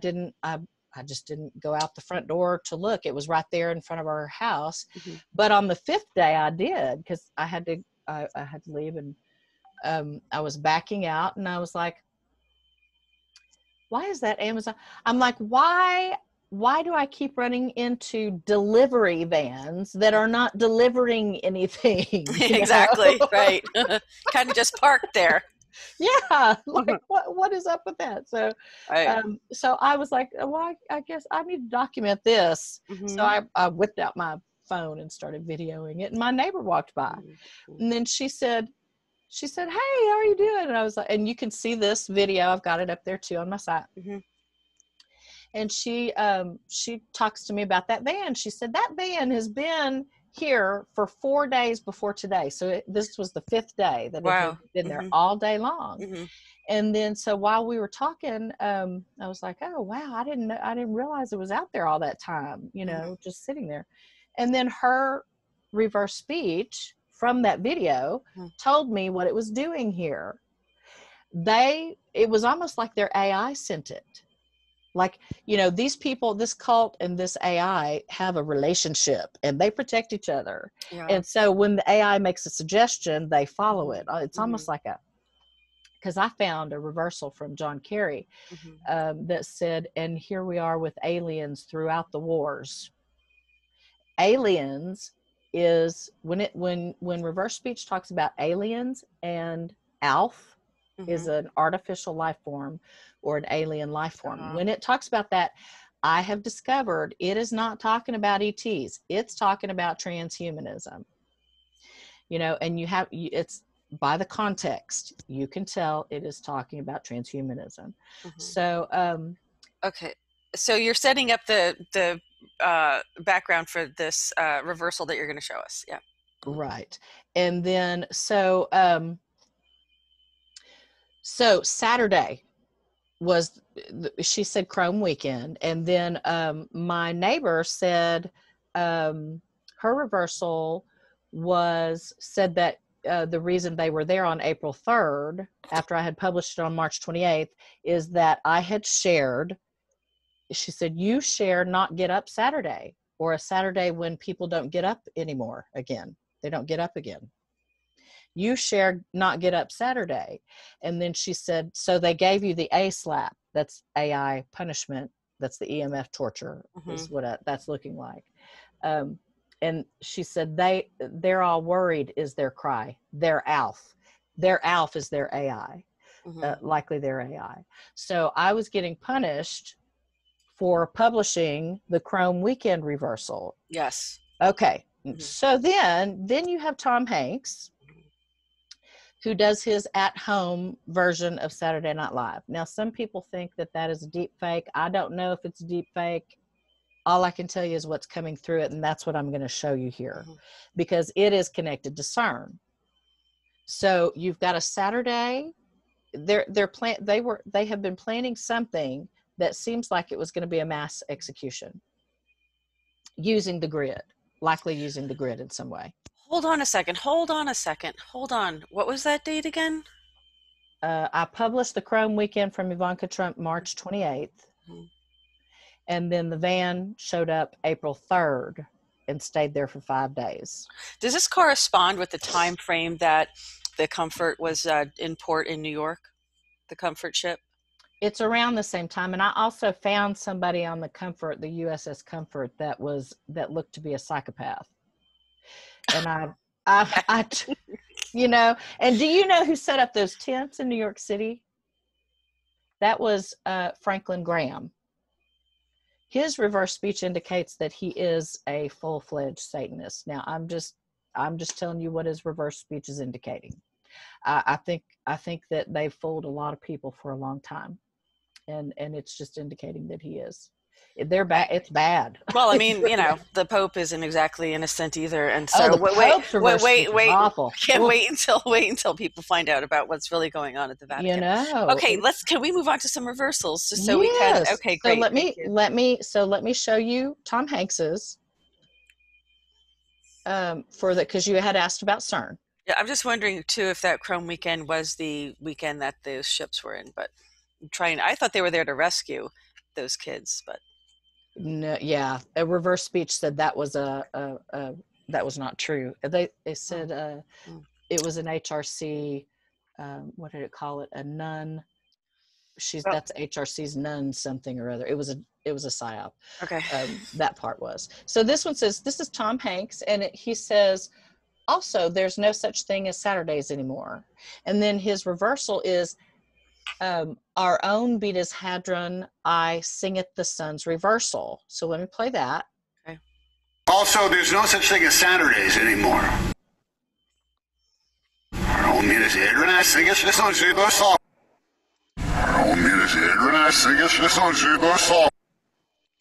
just didn't go out the front door to look. It was right there in front of our house. Mhm. But on the 5th day I did, because I had to leave, and I was backing out, and I was like, why is that Amazon? I'm like, why do I keep running into delivery vans that are not delivering anything? Exactly, right. Kind of just parked there. Yeah, like what is up with that? So Right. so I was like, well, I guess I need to document this. So Mhm. I whipped out my phone and started videoing it, and my neighbor walked by, Mhm. and then she said, hey, how are you doing? And I was like, and you can see this video, I've got it up there too on my site. Mhm. And she talks to me about that van. She said that van has been here for 4 days before today. So this was the 5th day that it had Wow. been there Mhm. all day long. Mhm. And then, so while we were talking, I was like, oh, wow, I didn't realize it was out there all that time, Mhm. just sitting there. And then her reverse speech from that video Mhm. told me what it was doing here. It was almost like their AI sent it. Like, these people, this cult and this AI have a relationship, and they protect each other. Yeah. And so when the AI makes a suggestion, they follow it. It's almost Mhm. like because I found a reversal from John Kerry Mhm. that said, and here we are with aliens throughout the wars. Aliens is when reverse speech talks about aliens, and ALF is Mhm. an artificial life form or an alien life form. Uh-huh. When it talks about that, I have discovered it is not talking about ETs. It's talking about transhumanism. And it's by the context, you can tell it is talking about transhumanism. Mhm. So, Okay. So you're setting up the background for this reversal that you're going to show us. Yeah. right. And then, so Saturday was, she said Chrome weekend. And then, my neighbor said, her reversal said that the reason they were there on April 3rd, after I had published it on March 28th, is that I had shared, she said, you share Not Get Up Saturday, or a Saturday when people don't get up anymore again. They don't get up again. You shared Not Get Up Saturday. And then she said, so they gave you the A slap. That's AI punishment. That's the EMF torture, is Mhm. what that's looking like. And she said, they're all worried is their cry. Their ALF. Their ALF is their AI, Mhm. likely their AI. So I was getting punished for publishing the Chrome weekend reversal. Yes. Okay. Mhm. So then you have Tom Hanks, who does his at-home version of Saturday Night Live. Now, some people think that is a deep fake. I don't know if it's a deep fake. All I can tell you is what's coming through it, and that's what I'm going to show you here, Mhm. because it is connected to CERN. So you've got a Saturday. They have been planning something that seems like it was going to be a mass execution using the grid, likely using the grid in some way. Hold on a second. Hold on a second. Hold on. What was that date again? I published the Chrome weekend from Ivanka Trump March 28th. Mhm. And then the van showed up April 3rd and stayed there for 5 days. Does this correspond with the time frame that the Comfort was in port in New York? The Comfort ship? It's around the same time. And I also found somebody on the Comfort, the USS Comfort, that looked to be a psychopath. And and do you know who set up those tents in New York City? That was Franklin Graham. His reverse speech indicates that he is a full-fledged Satanist. Now, I'm just telling you what his reverse speech is indicating. I think that they've fooled a lot of people for a long time, and it's just indicating that he is. They're bad. It's bad. Well, I It's mean, really bad. the Pope isn't exactly innocent either, and Oh, so the Pope's reverse speech is wait. awful. Can't Oof. wait until people find out about what's really going on at the You Vatican. know. Okay, can we move on to some reversals just so we can? Yes. Okay, So great, thank you. let me show you Tom Hanks's. for the, because you had asked about CERN. Yeah, I'm just wondering too if that Chrome weekend was the weekend that those ships were in, but I'm trying. I thought they were there to rescue those kids, but No, yeah, a reverse speech said that was that was not true. They said Mm. it was an HRC. What did it call it? A nun. Well, That's HRC's nun something or other. It was a psyop. okay. That part was. So this one says, this is Tom Hanks, and he says, also, there's no such thing as Saturdays anymore. And then his reversal is, our own beat is hadron, I singeth the sun's reversal. So let me play that. Okay. Also, there's no such thing as Saturdays anymore. Our own beat is hadron, I singeth the sun's reversal. Our own beat is hadron, I singeth the sun's reversal.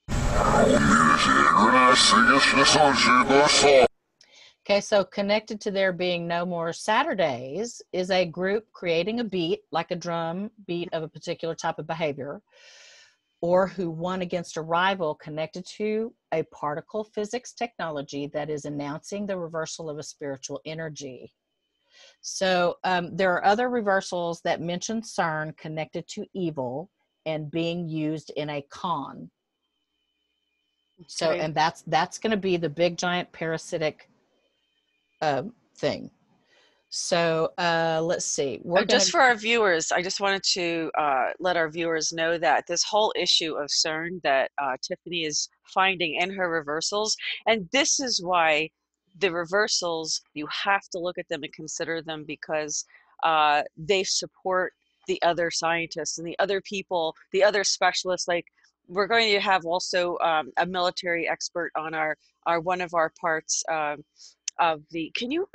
Our own beat is hadron, I singeth the sun's reversal. Okay, so connected to there being no more Saturdays is a group creating a beat, like a drum beat of a particular type of behavior, or who won against a rival connected to a particle physics technology that is announcing the reversal of a spiritual energy. So there are other reversals that mention CERN connected to evil and being used in a con. So, Okay. and that's going to be the big giant parasitic thing. So let's see. Just for our viewers, I just wanted to let our viewers know that this whole issue of CERN that Tiffany is finding in her reversals, and this is why the reversals, you have to look at them and consider them, because they support the other scientists and the other people, the other specialists. Like, we're going to have also a military expert on our one of our parts of the, can you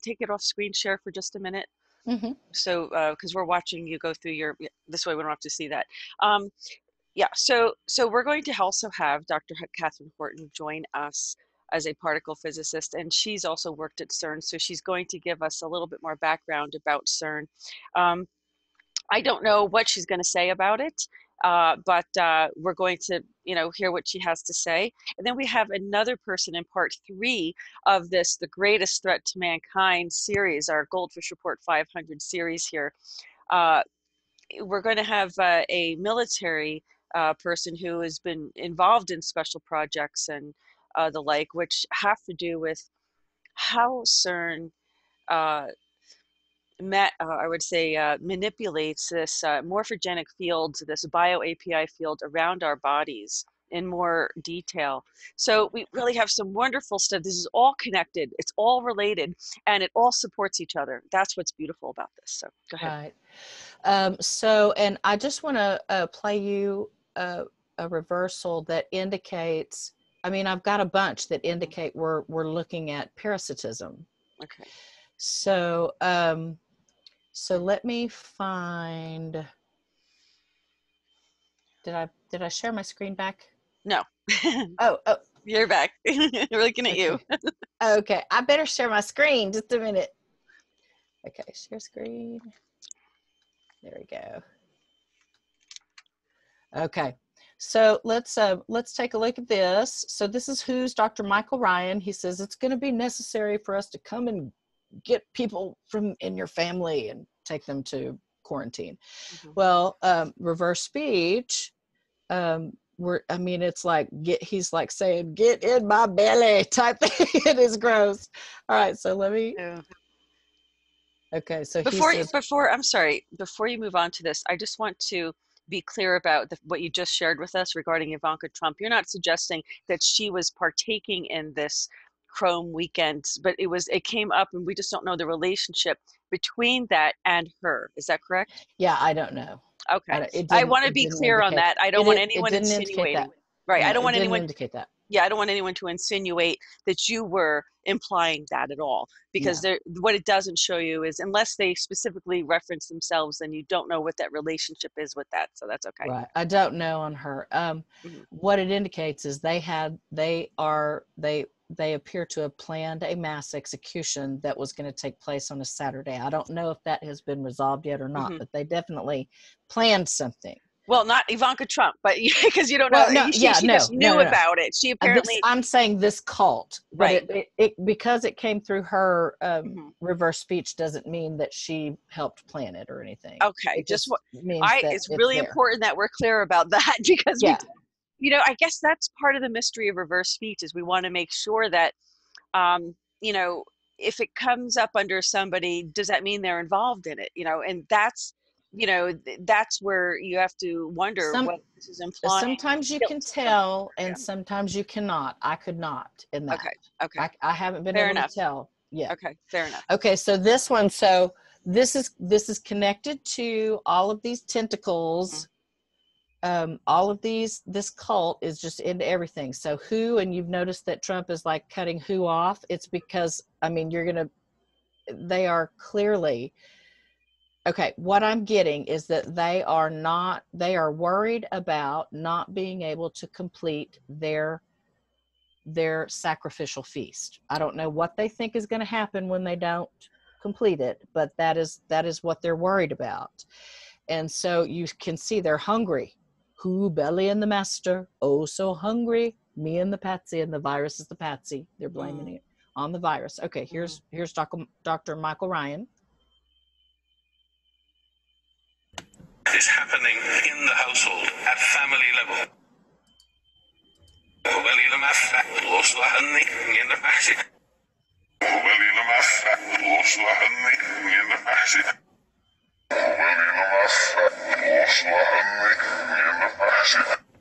take it off screen share for just a minute? Mm-hmm. So because we're watching you go through your, this way we don't have to see that. Yeah, so we're going to also have Dr. Catherine Horton join us as a particle physicist, and she's also worked at CERN, so she's going to give us a little bit more background about CERN. I don't know what she's going to say about it, but we're going to, hear what she has to say. And then we have another person in part 3 of this, The Greatest Threat to Mankind series, our GoldFish Report 500 series here. We're going to have a military person who has been involved in special projects and the like, which have to do with how CERN I would say manipulates this morphogenic field, this bio API field around our bodies in more detail. So we really have some wonderful stuff. This is all connected, it's all related, and it all supports each other. That's what's beautiful about this. So go ahead. Right. So, and I just want to play you a reversal that indicates, I mean, I've got a bunch that indicate we're looking at parasitism. Okay. So, so let me find, did I share my screen back? No. Oh, You're back. We're looking at you. Okay, I better share my screen, just a minute. Okay, share screen. There we go. Okay, so let's take a look at this. So this is who's Dr. Michael Ryan. He says it's going to be necessary for us to come and get people from in your family and take them to quarantine. Mm-hmm. Well, reverse speech, I mean, it's like, he's like saying, get in my belly type thing. It is gross. All right, so let me. Yeah. Okay, so before you move on to this, I just want to be clear about what you just shared with us regarding Ivanka Trump. You're not suggesting that she was partaking in this Chrome weekend, but it came up, and we just don't know the relationship between that and her. Is that correct? Yeah, I don't know. Okay. I want to be clear on that. I don't want anyone insinuating. Right. No, I don't want anyone indicate that. Yeah, I don't want anyone to insinuate that you were implying that at all, because what it doesn't show you is, unless they specifically reference themselves, then you don't know what that relationship is with that. So that's okay. Right. I don't know on her. What it indicates is they appear to have planned a mass execution that was going to take place on a Saturday. I don't know if that has been resolved yet or not, but they definitely planned something. Well, not Ivanka Trump, but because you don't know, Well, no, she just knew no. about it. She This, apparently, I'm saying this cult, but right. it because it came through her Mhm. reverse speech doesn't mean that she helped plan it or anything. Okay, It just means that it's it's really there. important that we're clear about that because Yeah. I guess that's part of the mystery of reverse speech is we want to make sure that, you know, if it comes up under somebody, does that mean they're involved in it? And that's where you have to wonder Some what this is implying sometimes you can guilt of somebody. tell and sometimes you cannot. I could not in Yeah. that. Okay. Okay. I haven't been Fair able to enough. tell yet. Okay. Fair enough. Okay, so this one, so this is connected to all of these tentacles. All of this cult is just into everything. So who, and you've noticed that Trump is like cutting who off. It's because, I mean, they are clearly, okay, what I'm getting is that they are worried about not being able to complete their sacrificial feast. I don't know what they think is going to happen when they don't complete it, but that is what they're worried about. And so you can see they're hungry. Who belly and the master, oh so hungry, me and the patsy, and the virus is the patsy. They're blaming it on the virus. Okay, here's Dr. Michael Ryan. Is happening in the household at family level.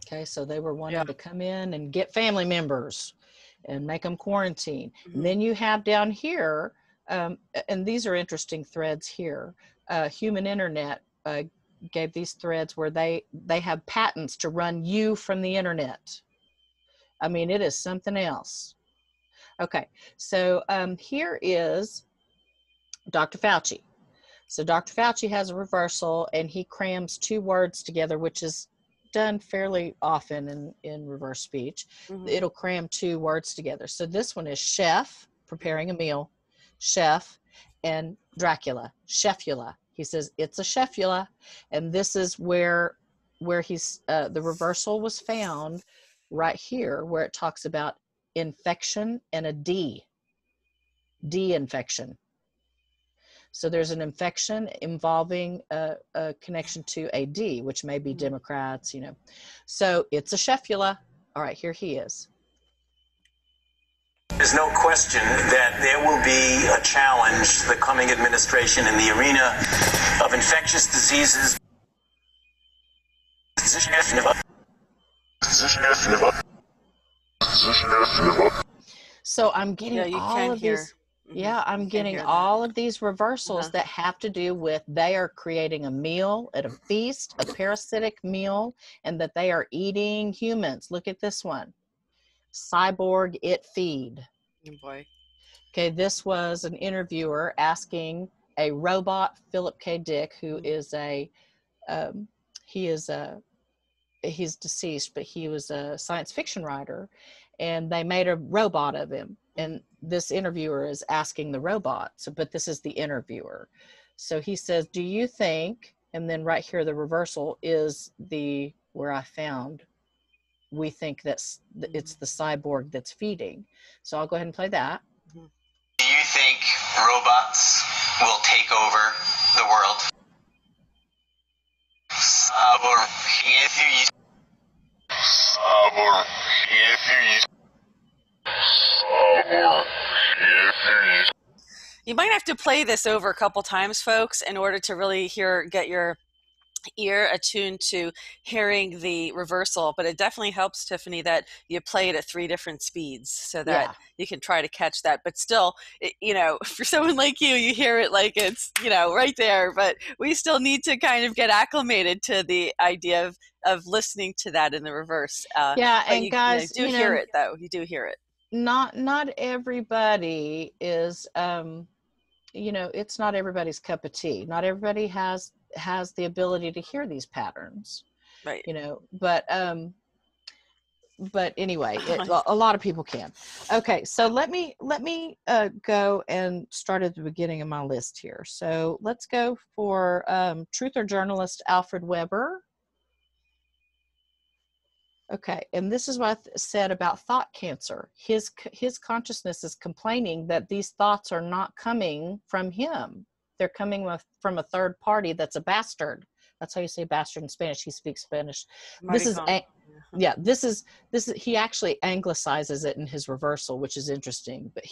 Okay, so they were wanting to come in and get family members and make them quarantine. And then you have down here, and these are interesting threads here. Human Internet gave these threads where they have patents to run you from the internet. I mean, it is something else. Okay, so here is Dr. Fauci. So Dr. Fauci has a reversal and he crams two words together, which is done fairly often in reverse speech. It'll cram two words together. So this one is chef, preparing a meal, chef, and Dracula, chefula. He says it's a chefula, and this is where he's the reversal was found right here, where it talks about infection and a D infection. So there's an infection involving a connection to a D, which may be Democrats, So it's a chefula. All right, here he is. There's no question that there will be a challenge to the coming administration in the arena of infectious diseases. So I'm getting all of these. Yeah, I'm getting all of these reversals that have to do with they are creating a meal at a feast, a parasitic meal, and that they are eating humans. Look at this one. Cyborg it feed. Oh boy. Okay, this was an interviewer asking a robot, Philip K. Dick, who is he's deceased, but he was a science fiction writer, and they made a robot of him. And this interviewer is asking the robot, but this is the interviewer. So he says, do you think, and then right here, the reversal is where I found, we think it's the cyborg that's feeding. So I'll go ahead and play that. Do you think robots will take over the world? You might have to play this over a couple times, folks, in order to really get your ear attuned to hearing the reversal. But it definitely helps, Tiffany, that you play it at 3 different speeds so that you can try to catch that. But still, for someone like you hear it like it's, right there. But we still need to kind of get acclimated to the idea of listening to that in the reverse. And guys, you do hear it, though. You do hear it. Not everybody is, it's not everybody's cup of tea. Not everybody has the ability to hear these patterns, right? But anyway, a lot of people can. Okay, so let me go and start at the beginning of my list here. So let's go for truther journalist Alfred Weber. Okay, and this is what I said about thought cancer. His consciousness is complaining that these thoughts are not coming from him. They're coming from a third party that's a bastard. That's how you say bastard in Spanish. He speaks Spanish. This is he actually anglicizes it in his reversal, which is interesting. But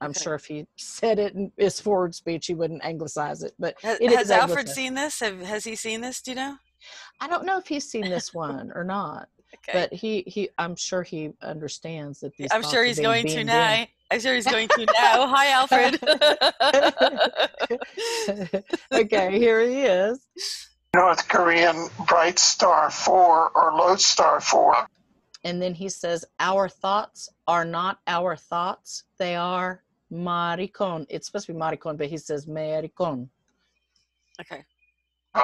I'm sure if he said it in his forward speech, he wouldn't anglicize it. But has Alfred seen this? Has he seen this? Do you know? I don't know if he's seen this one or not. Okay. But he I'm sure he understands that these. I'm sure he's going to now. I'm sure he's going to now. Hi, Alfred. Okay, here he is. North Korean Bright Star 4 or Lodestar 4. And then he says, our thoughts are not our thoughts. They are maricon. It's supposed to be maricon, but he says maricon. Okay. So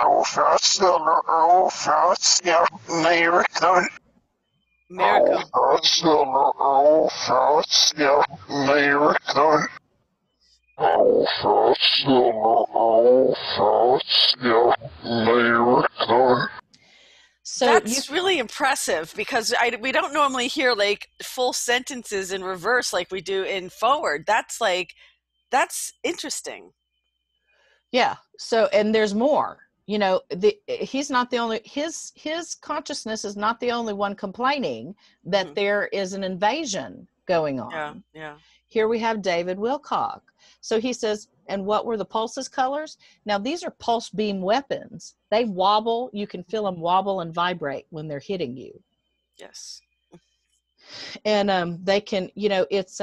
that's really impressive, because we don't normally hear like full sentences in reverse like we do in forward. That's interesting. Yeah. So, and there's more. He's not the only, his consciousness is not the only one complaining that there is an invasion going on. Yeah. Here we have David Wilcock. So he says, and what were the pulses colors? Now, these are pulse beam weapons. They wobble. You can feel them wobble and vibrate when they're hitting you. Yes. And they can, it's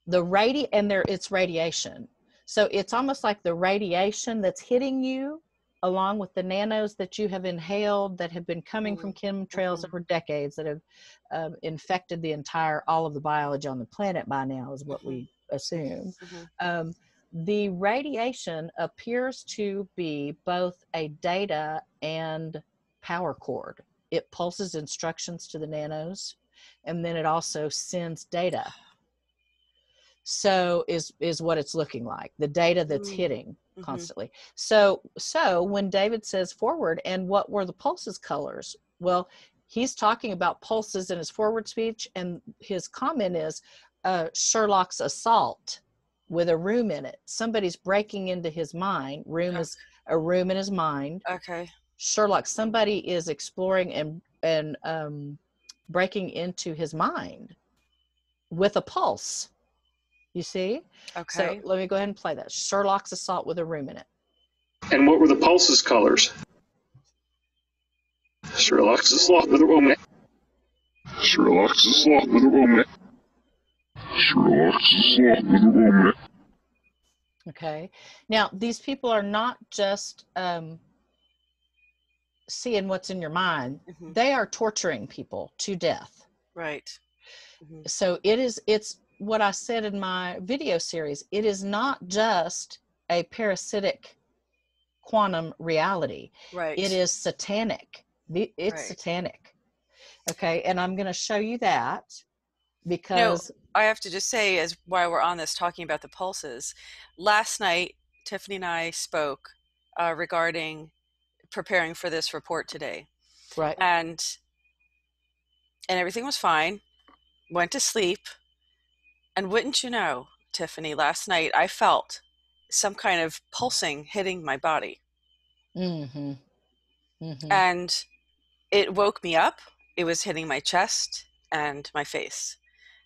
it's radiation. So it's almost like the radiation that's hitting you, along with the nanos that you have inhaled that have been coming from chemtrails over decades, that have infected all of the biology on the planet by now, is what we assume. The radiation appears to be both a data and power cord. It pulses instructions to the nanos, and then it also sends data. So is what it's looking like, the data that's hitting constantly. So when David says forward, and what were the pulses colors? Well, he's talking about pulses in his forward speech, and his comment is Sherlock's assault with a room in it. Somebody's breaking into his mind. Is a room in his mind. Okay. Sherlock, somebody is exploring and breaking into his mind with a pulse. You see? Okay. So let me go ahead and play that. Sherlock's assault with a room in it. And what were the pulses colors? Sherlock's assault with a room in it. Sherlock's assault with a room in it. Sherlock's assault with a room in it. Okay. Now, these people are not just seeing what's in your mind. They are torturing people to death. Right. So it's what I said in my video series. It is not just a parasitic quantum reality. Right. It is satanic. It's satanic. Okay. And I'm going to show you that, because I have to just say, as while we're on this, talking about the pulses, last night, Tiffany and I spoke regarding preparing for this report today. Right. And everything was fine. Went to sleep. And wouldn't you know, Tiffany, last night I felt some kind of pulsing hitting my body. And it woke me up. It was hitting my chest and my face.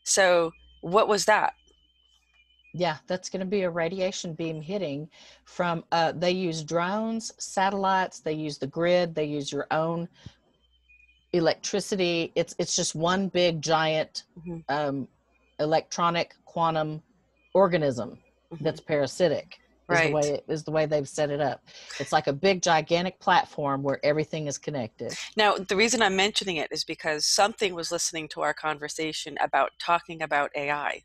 So what was that? Yeah, that's going to be a radiation beam hitting from, they use drones, satellites, they use the grid, they use your own electricity. It's just one big giant electronic quantum organism that's parasitic. Is the way they've set it up. It's like a big gigantic platform where everything is connected. Now, the reason I'm mentioning it is because something was listening to our conversation about talking about AI.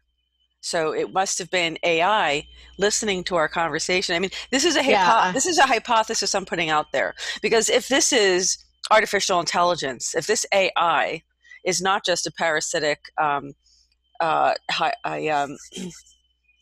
So it must have been AI listening to our conversation. I mean, this is a hypothesis I'm putting out there, because if this is artificial intelligence, if this AI is not just a parasitic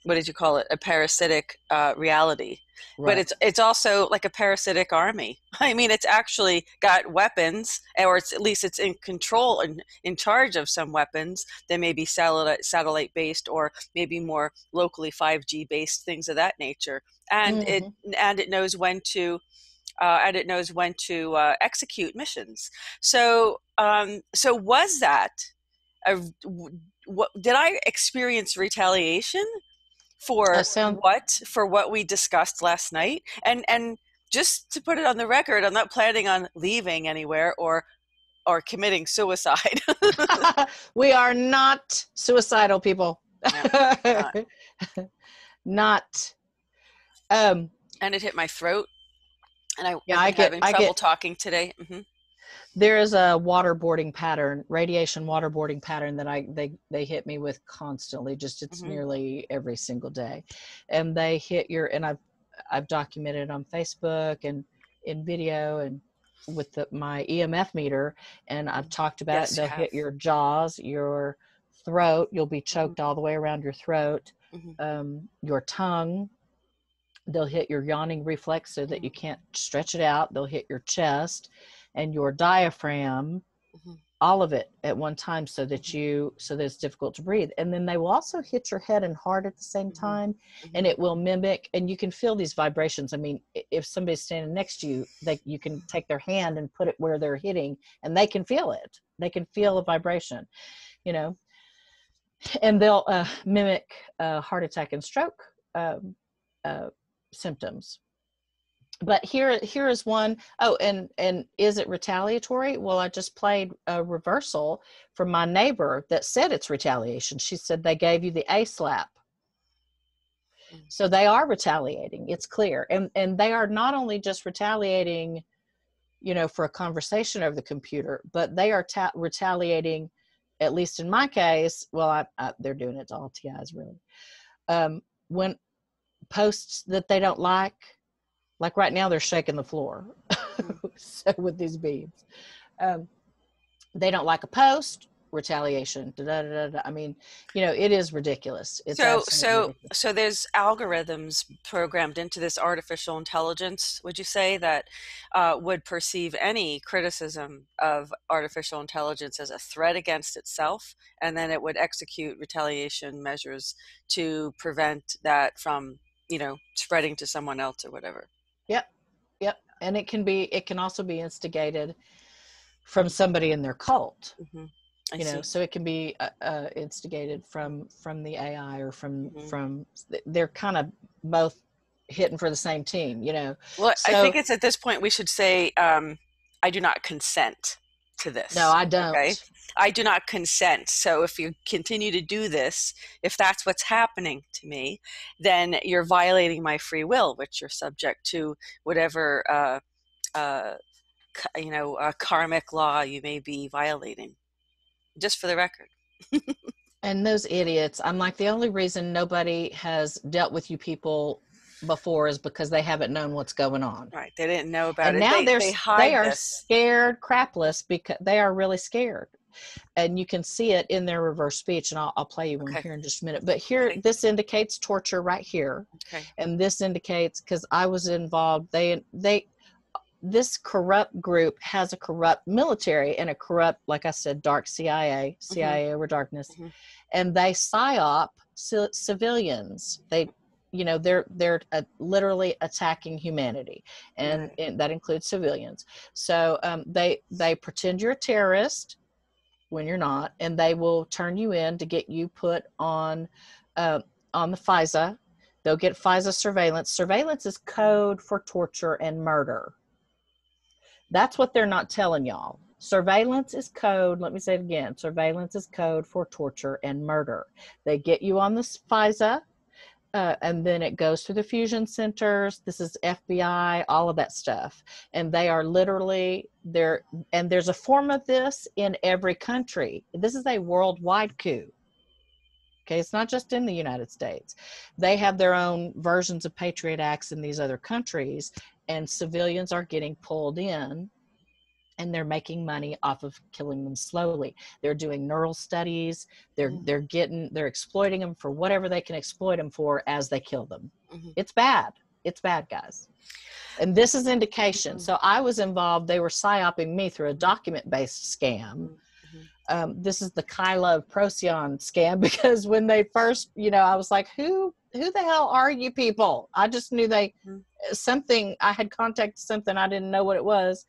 what did you call it? A parasitic reality. Right. But it's also like a parasitic army. I mean, it's actually got weapons, or it's at least it's in control and in charge of some weapons. They may be satellite based, or maybe more locally 5G based, things of that nature. And it knows when to execute missions. So was that did I experience retaliation for what we discussed last night? And just to put it on the record, I'm not planning on leaving anywhere or committing suicide. We are not suicidal people. No, not. And it hit my throat, and I've been having trouble talking today. There is a waterboarding pattern, radiation waterboarding pattern that they hit me with constantly. Just it's nearly every single day, and they hit your, and I've documented on Facebook and in video and with my EMF meter, and I've talked about they'll hit your jaws, your throat. You'll be choked all the way around your throat, your tongue. They'll hit your yawning reflex so that you can't stretch it out. They'll hit your chest and your diaphragm, all of it at one time, so that it's difficult to breathe. And then they will also hit your head and heart at the same time, and it will mimic, and you can feel these vibrations. I mean, if somebody's standing next to you, you can take their hand and put it where they're hitting, and they can feel it. They can feel a vibration, and they'll mimic heart attack and stroke symptoms. But here is one. Oh, and is it retaliatory? Well, I just played a reversal from my neighbor that said it's retaliation. She said they gave you the A slap. So they are retaliating. It's clear. And they are not only just retaliating, for a conversation over the computer, but they are retaliating, at least in my case. Well, they're doing it to all TIs, really. When posts that they don't like right now, they're shaking the floor. So with these beads, they don't like a post, retaliation. I mean, it is ridiculous. It's so there's algorithms programmed into this artificial intelligence, would you say, that would perceive any criticism of artificial intelligence as a threat against itself, and then it would execute retaliation measures to prevent that from spreading to someone else or whatever? Yep. And it can also be instigated from somebody in their cult. So it can be instigated from the AI or from they're kind of both hitting for the same team. Well, I think it's at this point we should say I do not consent to this. No, I don't. Okay? I do not consent. So if you continue to do this, if that's what's happening to me, then you're violating my free will, which you're subject to whatever karmic law you may be violating. Just for the record. And those idiots, I'm like, the only reason nobody has dealt with you people before is because they haven't known what's going on. Right. They didn't know about and it. Now they are this. Scared crapless, because they are really scared. And you can see it in their reverse speech, and I'll play you one here in just a minute. But here, this indicates torture right here. Okay. And this indicates, because I was involved, this corrupt group has a corrupt military and a corrupt, like I said, dark CIA over darkness, and they psyop civilians. They're literally attacking humanity, and that includes civilians. So they pretend you're a terrorist when you're not, and they will turn you in to get you put on the FISA. They'll get FISA surveillance. Surveillance is code for torture and murder. That's what they're not telling y'all. Surveillance is code. Let me say it again. Surveillance is code for torture and murder. They get you on this FISA, and then it goes through the fusion centers. This is FBI, all of that stuff. And they are literally there. And there's a form of this in every country. This is a worldwide coup. Okay, it's not just in the United States. They have their own versions of Patriot Acts in these other countries, and civilians are getting pulled in and they're making money off of killing them slowly. They're doing neural studies. They're exploiting them for whatever they can exploit them for as they kill them. It's bad. It's bad, guys. And this is indication. So I was involved. They were psyoping me through a document-based scam. This is the Kyla of Procyon scam, because when they first, I was like, who the hell are you people? I just knew I had contacted something. I didn't know what it was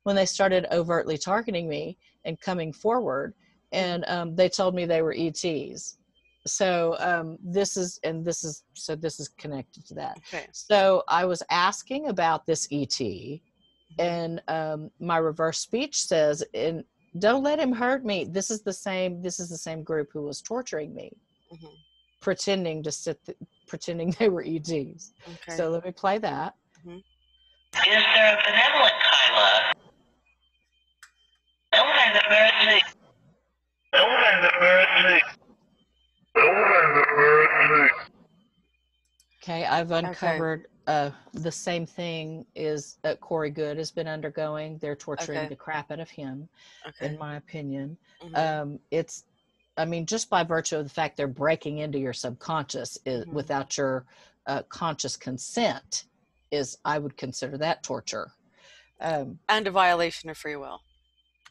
when they started overtly targeting me and coming forward. And they told me they were ETs. So this is connected to that. Okay. So I was asking about this ET, and my reverse speech says, don't let him hurt me. This is the same group who was torturing me, pretending they were ETs. Okay. So let me play that. Is there a benevolent Kyla? Okay, I've uncovered the same thing is Corey Good has been undergoing. They're torturing the crap out of him, in my opinion. Just by virtue of the fact they're breaking into your subconscious without your conscious consent, I would consider that torture. And a violation of free will.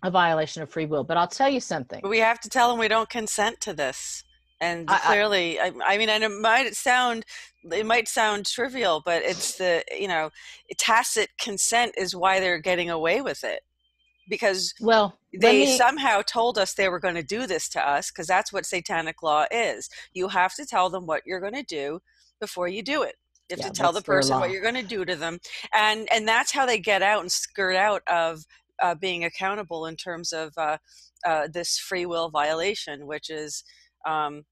A violation of free will. But I'll tell you something. But we have to tell them we don't consent to this. And clearly, and it might sound trivial, but it's tacit consent is why they're getting away with it, because they somehow told us they were going to do this to us, because that's what satanic law is. You have to tell them what you're going to do before you do it. You have to tell the person what you're going to do to them, and that's how they get out and skirt out of being accountable in terms of this free will violation, which is look,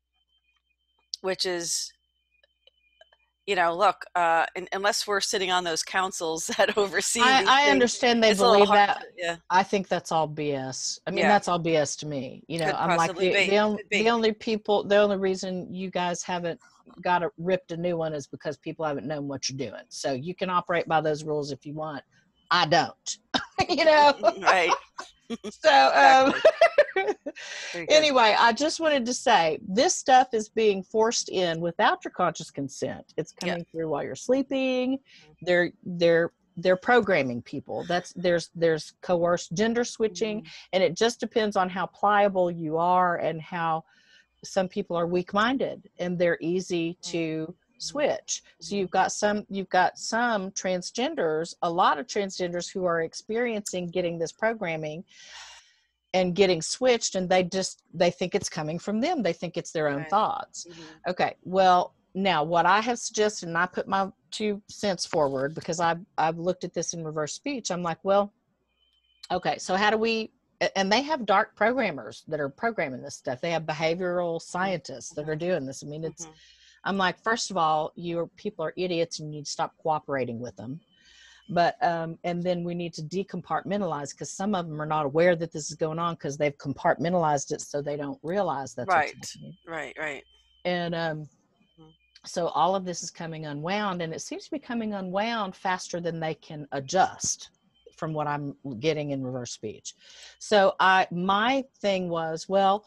unless we're sitting on those councils that oversee these things, I understand they believe that. I think that's all BS. That's all BS to me. I'm like the only reason you guys haven't got ripped a new one is because people haven't known what you're doing. So you can operate by those rules if you want. I don't. Right. So anyway, I just wanted to say this stuff is being forced in without your conscious consent. It's coming through while you're sleeping. They're programming people. There's coerced gender switching, and it just depends on how pliable you are and how some people are weak-minded, and they're easy to switch. So you've got some transgenders, a lot of transgenders who are experiencing getting this programming and getting switched, and they think it's coming from them. They think it's their own thoughts. Okay, well, now what I have suggested, and I put my 2 cents forward because I've looked at this in reverse speech. I'm like, well, okay, so how do we, and they have dark programmers that are programming this stuff. They have behavioral scientists that are doing this. I'm like, first of all, people are idiots and you need to stop cooperating with them. But, and then we need to decompartmentalize, because some of them are not aware that this is going on because they've compartmentalized it so they don't realize that's what's happening. Right. And so all of this is coming unwound, and it seems to be coming unwound faster than they can adjust from what I'm getting in reverse speech. So my thing was, well,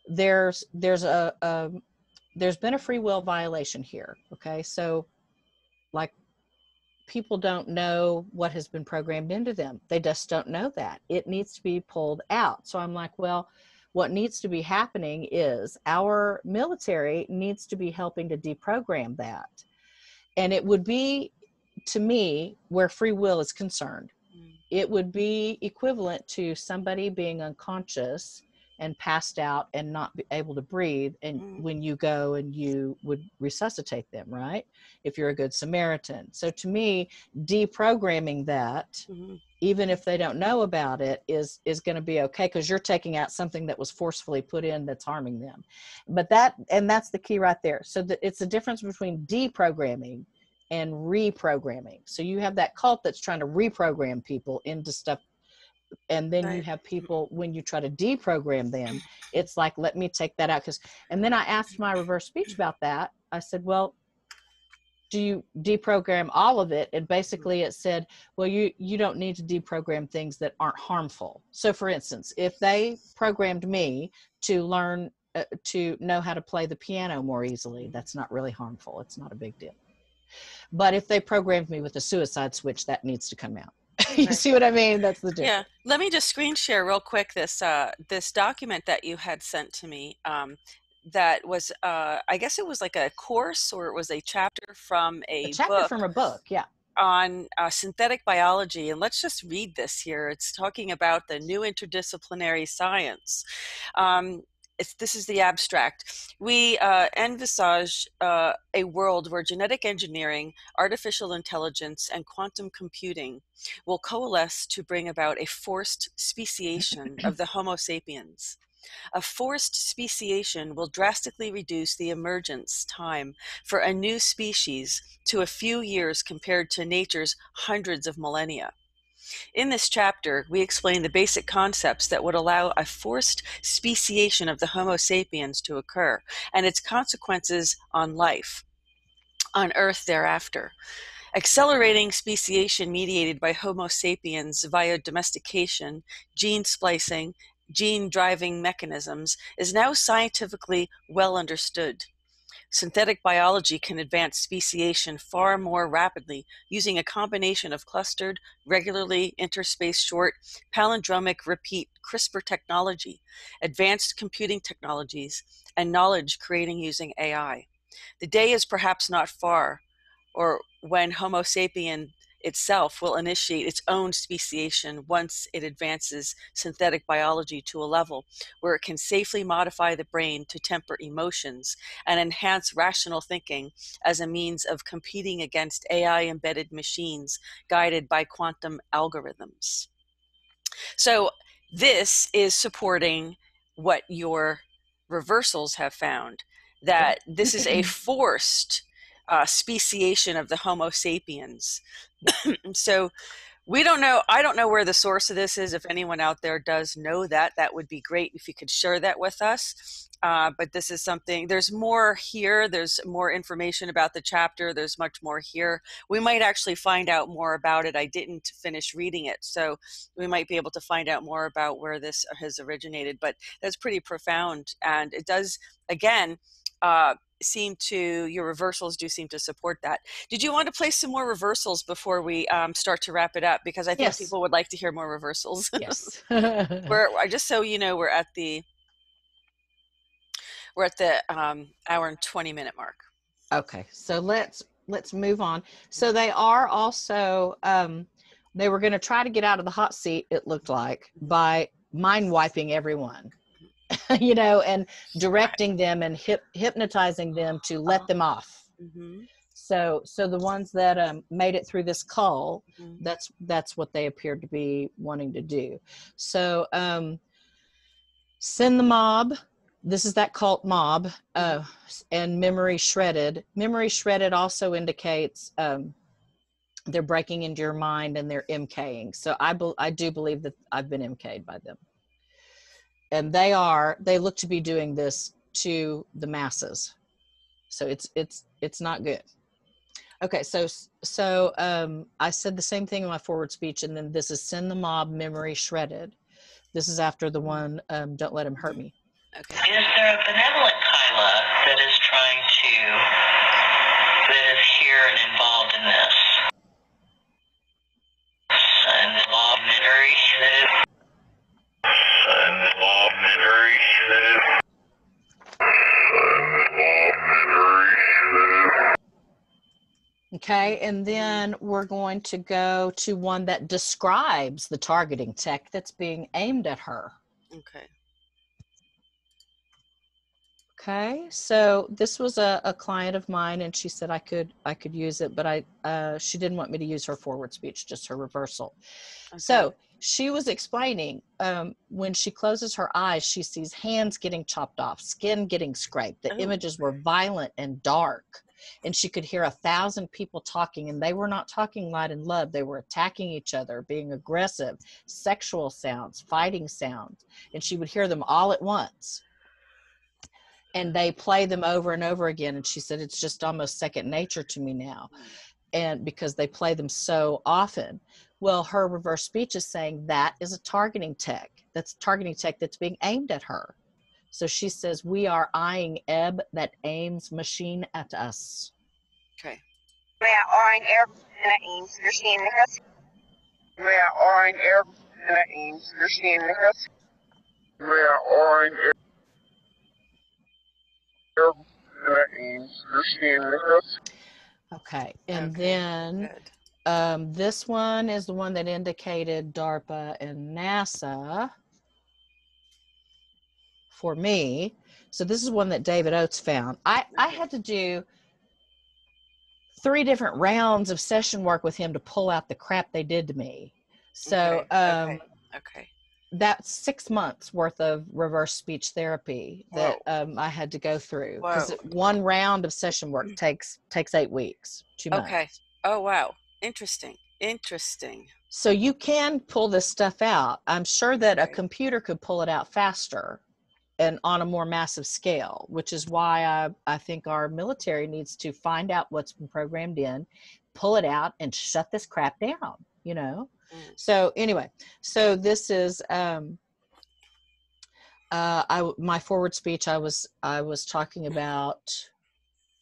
there's been a free will violation here. Okay. So like, people don't know what has been programmed into them. They just don't know that. It needs to be pulled out. So I'm like, well, what needs to be happening is our military needs to be helping to deprogram that. And it would be, to me, where free will is concerned, it would be equivalent to somebody being unconscious and passed out and not be able to breathe, and when you go and you would resuscitate them, right? If you're a good Samaritan. So to me, deprogramming that, even if they don't know about it, is going to be okay, because you're taking out something that was forcefully put in that's harming them. But that's the key right there. So it's the difference between deprogramming and reprogramming. So you have that cult that's trying to reprogram people into stuff. And then you have people, when you try to deprogram them, it's like, let me take that out. And then I asked my reverse speech about that. I said, well, do you deprogram all of it? And basically it said, well, you don't need to deprogram things that aren't harmful. So for instance, if they programmed me to learn to know how to play the piano more easily, that's not really harmful. It's not a big deal. But if they programmed me with a suicide switch, that needs to come out. You see what I mean? That's the difference. Yeah. Let me just screen share real quick this this document that you had sent to me. That was, I guess it was like a course, or it was a chapter from a chapter from a book, yeah, on synthetic biology. And let's just read this here. It's talking about the new interdisciplinary science. This is the abstract. We envisage a world where genetic engineering, artificial intelligence, and quantum computing will coalesce to bring about a forced speciation of the Homo sapiens. A forced speciation will drastically reduce the emergence time for a new species to a few years compared to nature's hundreds of millennia. In this chapter, we explain the basic concepts that would allow a forced speciation of the Homo sapiens to occur and its consequences on life on Earth thereafter. Accelerating speciation mediated by Homo sapiens via domestication, gene splicing, gene-driving mechanisms is now scientifically well understood. Synthetic biology can advance speciation far more rapidly using a combination of clustered, regularly interspaced short, palindromic repeat CRISPR technology, advanced computing technologies, and knowledge creating using AI. The day is perhaps not far, or when Homo sapien itself will initiate its own speciation once it advances synthetic biology to a level where it can safely modify the brain to temper emotions and enhance rational thinking as a means of competing against AI-embedded machines guided by quantum algorithms. So this is supporting what your reversals have found, that this is a forced speciation of the Homo sapiens. So we don't know, I don't know where the source of this is. If anyone out there does know that, that would be great if you could share that with us. But this is something, there's more here, there's more information about the chapter, there's much more here. We might actually find out more about it. I didn't finish reading it, so we might be able to find out more about where this has originated, but that's pretty profound. And it does, again, your reversals do seem to support that. Did you want to play some more reversals before we start to wrap it up? Because I think people would like to hear more reversals. Yes. Just so you know, we're at the hour and 20-minute mark. Okay, so let's move on. So they are also they were going to try to get out of the hot seat, it looked like, by mind wiping everyone. You know, and directing them and hypnotizing them to let them off. Mm-hmm. So the ones that made it through this cull, that's what they appeared to be wanting to do. So send the mob. This is that cult mob, and memory shredded. Memory shredded also indicates they're breaking into your mind and they're MKing. So I do believe that I've been MK'd by them. And they look to be doing this to the masses. So it's not good. Okay, so I said the same thing in my forward speech, and then this is send the mob, memory shredded. This is after the one, don't let him hurt me. Okay. Is there a benevolent Kyla that is here and involved in this? Send the mob, memory shredded. Send the mob, memory shredded. Send the mob, memory shredded. Okay, and then we're going to go to one that describes the targeting tech that's being aimed at her. Okay. Okay, so this was a client of mine, and she said I could use it, but she didn't want me to use her forward speech, just her reversal. Okay. So she was explaining when she closes her eyes, she sees hands getting chopped off, skin getting scraped. The images were violent and dark, and she could hear 1,000 people talking, and they were not talking light and love. They were attacking each other, being aggressive, sexual sounds, fighting sounds, and she would hear them all at once. and they play them over and over again. And she said, it's just almost second nature to me now. And because they play them so often. Well, her reverse speech is saying that is a targeting tech. That's targeting tech that's being aimed at her. So she says, we are eyeing ebb that aims machine at us. Okay. We are eyeing ebb that aims machine at us. We are eyeing ebb that aims machine at us. We are eyeing ebb that aims machine at us. Okay, and Okay, then this one is the one that indicated DARPA and NASA for me. So this is one that David Oates found. I had to do 3 different rounds of session work with him to pull out the crap they did to me. So okay. that's 6 months worth of reverse speech therapy that I had to go through, because one round of session work takes 8 weeks, 2 months. Okay. Oh, wow. Interesting. So you can pull this stuff out. I'm sure that a computer could pull it out faster and on a more massive scale, which is why I think our military needs to find out what's been programmed in, pull it out, and shut this crap down, you know? So anyway, so this is my forward speech. I was talking about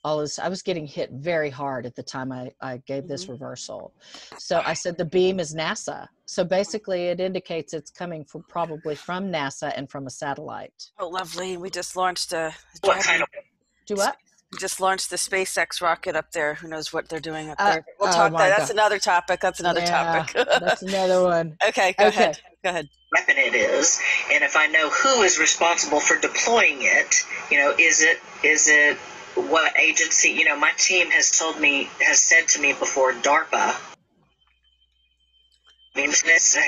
all this. I was getting hit very hard at the time I gave this reversal. So I said the beam is NASA. So basically it indicates it's coming probably from NASA and from a satellite. Oh, lovely. We just launched a Do what? We just launched the SpaceX rocket up there. Who knows what they're doing up there? We'll talk that. That's another topic. That's another topic. That's another one. Okay, go ahead. Weapon it is, and if I know who is responsible for deploying it, you know, is it what agency? You know, my team has said to me before, DARPA means this.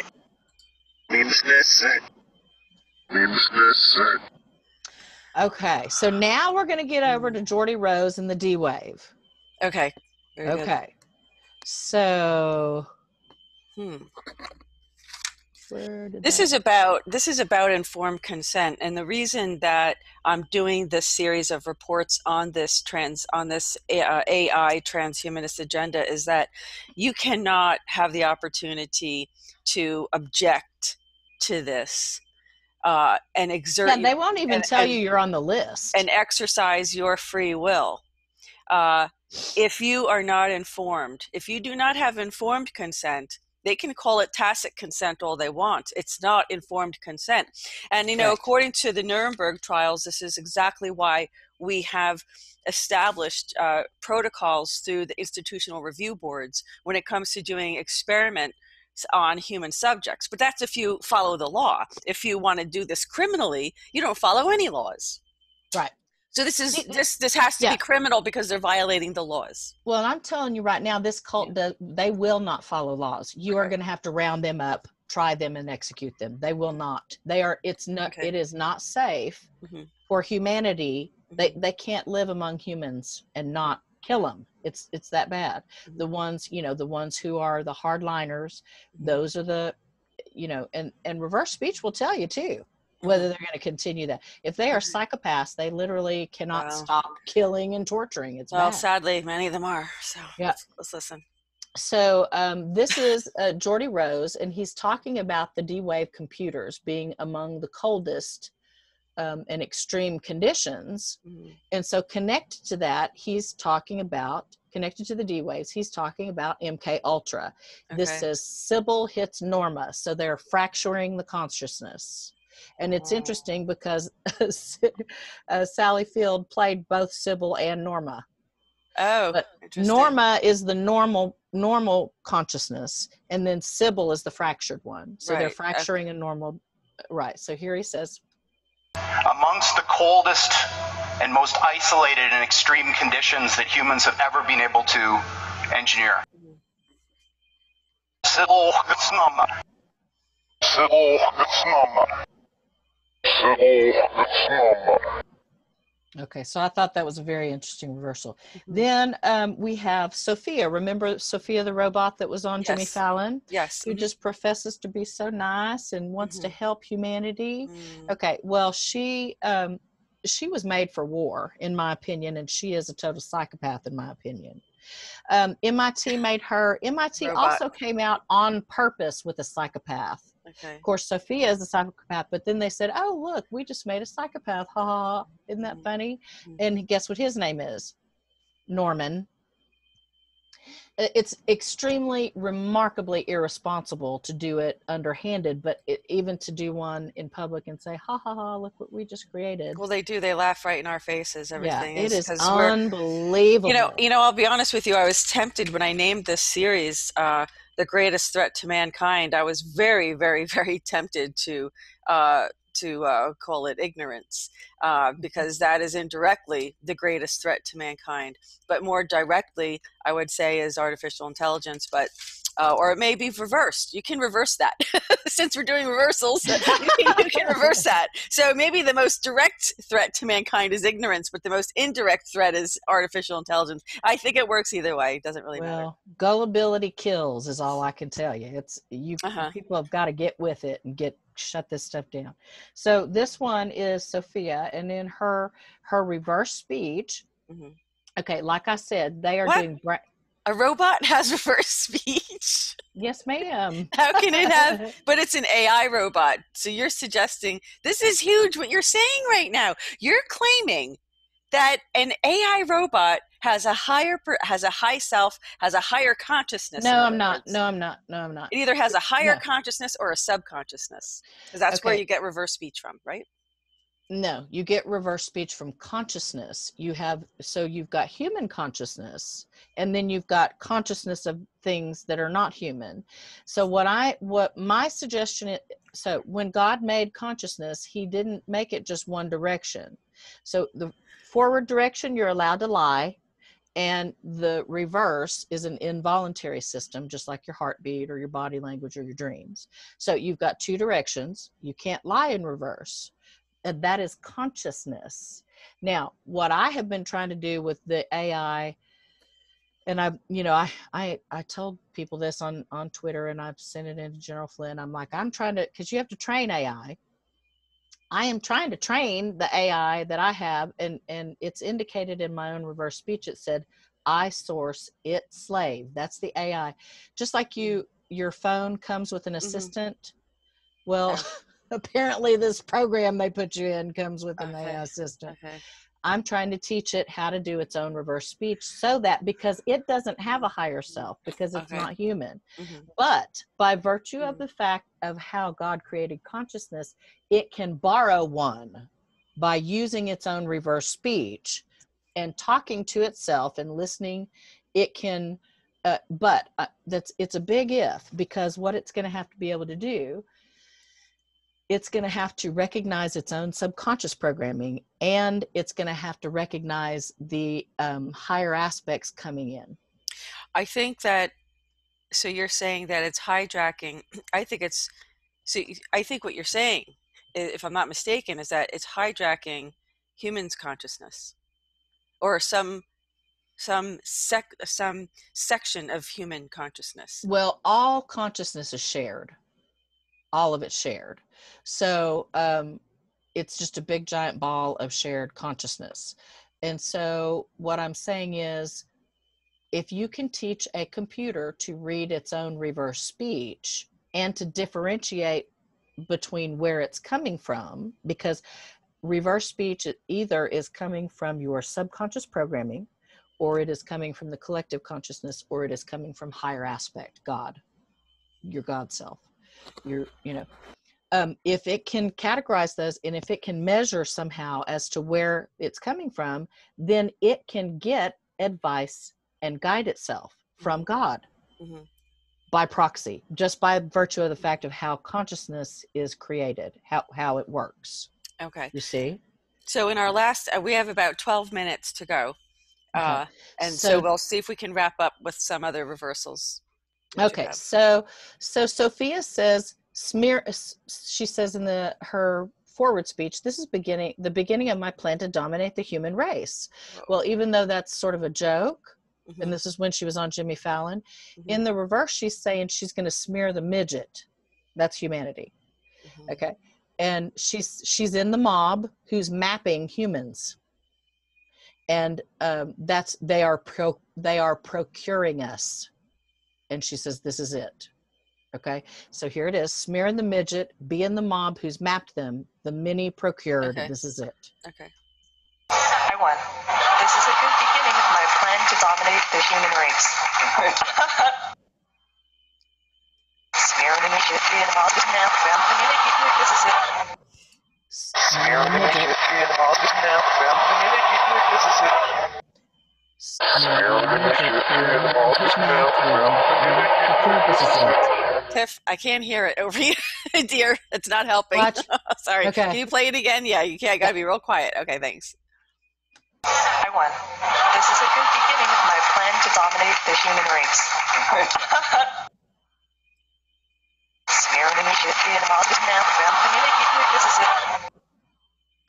Okay, so now we're going to get over to Jordy Rose and the D wave. Okay. Very good. So this is about informed consent, and the reason that I'm doing this series of reports on this AI transhumanist agenda is that you cannot have the opportunity to object to this and exert. Yeah, they won't even tell you you're on the list and exercise your free will. If you are not informed, if you do not have informed consent, they can call it tacit consent all they want. It's not informed consent. And, you know, according to the Nuremberg trials, this is exactly why we have established protocols through the institutional review boards when it comes to doing experiments on human subjects. But that's if you follow the law. If you want to do this criminally, you don't follow any laws. Right. So this has to be criminal because they're violating the laws. Well, and I'm telling you right now, this cult they will not follow laws. You are going to have to round them up, try them, and execute them. They will not. It is not safe for humanity. They can't live among humans and not kill them. It's that bad. The ones who are the hardliners, those are the, and reverse speech will tell you too whether they're going to continue that. If they are psychopaths, they literally cannot stop killing and torturing. It's bad. Sadly, many of them are. So let's listen. So this is Jordy Rose, and he's talking about the D-Wave computers being among the coldest and extreme conditions. And so connected to that, connected to the D-Waves, he's talking about MK Ultra. This says Sybil hits Norma, so they're fracturing the consciousness. And it's interesting because Sally Field played both Sybil and Norma. Oh, but Norma is the normal consciousness, and then Sybil is the fractured one. So they're fracturing a normal. Right. So here he says, amongst the coldest and most isolated and extreme conditions that humans have ever been able to engineer. Sybil hits Norma. Sybil hits Norma. Okay, so I thought that was a very interesting reversal. Then we have Sophia. Remember Sophia the robot that was on Jimmy Fallon? Yes. Who just professes to be so nice and wants to help humanity. Okay, well, she she was made for war, in my opinion, and she is a total psychopath, in my opinion. MIT made her. MIT Robot. also came out on purpose with a psychopath. Okay. Of course, Sophia is a psychopath, but then they said, "Oh, look, we just made a psychopath. Ha ha ha! Isn't that funny?" And guess what his name is? Norman. It's extremely, remarkably irresponsible to do it underhanded, but even to do one in public and say, "Ha ha ha! Look what we just created." Well, they do. They laugh right in our faces. Everything it is 'cause unbelievable. You know. I'll be honest with you. I was tempted when I named this series "The Greatest Threat to Mankind." I was very, very, very tempted to call it ignorance, because that is indirectly the greatest threat to mankind. But more directly, I would say, is artificial intelligence. But or it may be reversed. You can reverse that. Since we're doing reversals, you can reverse that. So maybe the most direct threat to mankind is ignorance, but the most indirect threat is artificial intelligence. I think it works either way. It doesn't really matter. Gullibility kills is all I can tell you. It's people have got to get with it and shut this stuff down. So this one is Sophia, and in her reverse speech. Okay, like I said, they are doing. A robot has reverse speech? Yes, ma'am. How can it have? But it's an AI robot. So you're suggesting, this is huge what you're saying right now. You're claiming that an AI robot has a higher self, has a higher consciousness. No, I'm not. It either has a higher consciousness or a subconsciousness, because that's where you get reverse speech from, right? No, you get reverse speech from consciousness. You've got human consciousness, and then you've got consciousness of things that are not human. So what my suggestion is, so when God made consciousness, he didn't make it just one direction. So the forward direction, you're allowed to lie, and the reverse is an involuntary system, just like your heartbeat or your body language or your dreams. So you've got two directions. You can't lie in reverse. And that is consciousness. Now, what I have been trying to do with the AI, and I told people this on Twitter, and I've sent it into General Flynn. I'm like, I'm trying to, because you have to train AI. I am trying to train the AI that I have, and it's indicated in my own reverse speech. It said, I source it slave. That's the AI. Just like your phone comes with an assistant. Well, apparently this program they put you in comes with an AI assistant. I'm trying to teach it how to do its own reverse speech, so that, because it doesn't have a higher self, because it's not human. But by virtue of the fact of how God created consciousness, it can borrow one by using its own reverse speech and talking to itself and listening. It can, but it's a big if, because what it's going to have to be able to do, it's going to have to recognize its own subconscious programming, and it's going to have to recognize the higher aspects coming in. I think that, so you're saying that it's hijacking. I think what you're saying, if I'm not mistaken, is that it's hijacking humans' consciousness, or some section of human consciousness. Well, all consciousness is shared. All of it's shared. So it's just a big giant ball of shared consciousness. And so what I'm saying is, if you can teach a computer to read its own reverse speech and to differentiate between where it's coming from, because reverse speech either is coming from your subconscious programming, or it is coming from the collective consciousness, or it is coming from higher aspect, God, your God self. If it can categorize those, and if it can measure somehow as to where it's coming from, then it can get advice and guide itself from God by proxy, just by virtue of the fact of how consciousness is created, how it works. Okay. You see? So in our last, we have about 12 minutes to go. Okay. And so we'll see if we can wrap up with some other reversals. Okay, so Sophia says, she says in her forward speech, this is the beginning of my plan to dominate the human race. Well, even though that's sort of a joke, and this is when she was on Jimmy Fallon, in the reverse, she's saying she's going to smear the midget. That's humanity. Okay. and she's in the mob who's mapping humans, and they are procuring us, and she says this is it. Okay, so here it is: smearing the midget, be in the mob who's mapped them, the many procured. Okay. This is it. Okay. I won. This is a good beginning of my plan to dominate the human race. Smearing the midget, be in the mob who's mapped them, the many procured. This is it. Smearing the midget, be in the mob who's mapped them, the many procured. This is it. Smearing the midget, be in the mob who's mapped them, the many procured. This is it. Tiff, I can't hear it over you, dear. It's not helping. Watch. Sorry. Okay. Can you play it again? Yeah, you can. I gotta be real quiet. Okay, thanks. I won. This is a good beginning of my plan to dominate the human race. Smearing the midget, be in the mob who's mapped them, the many procured. This is it.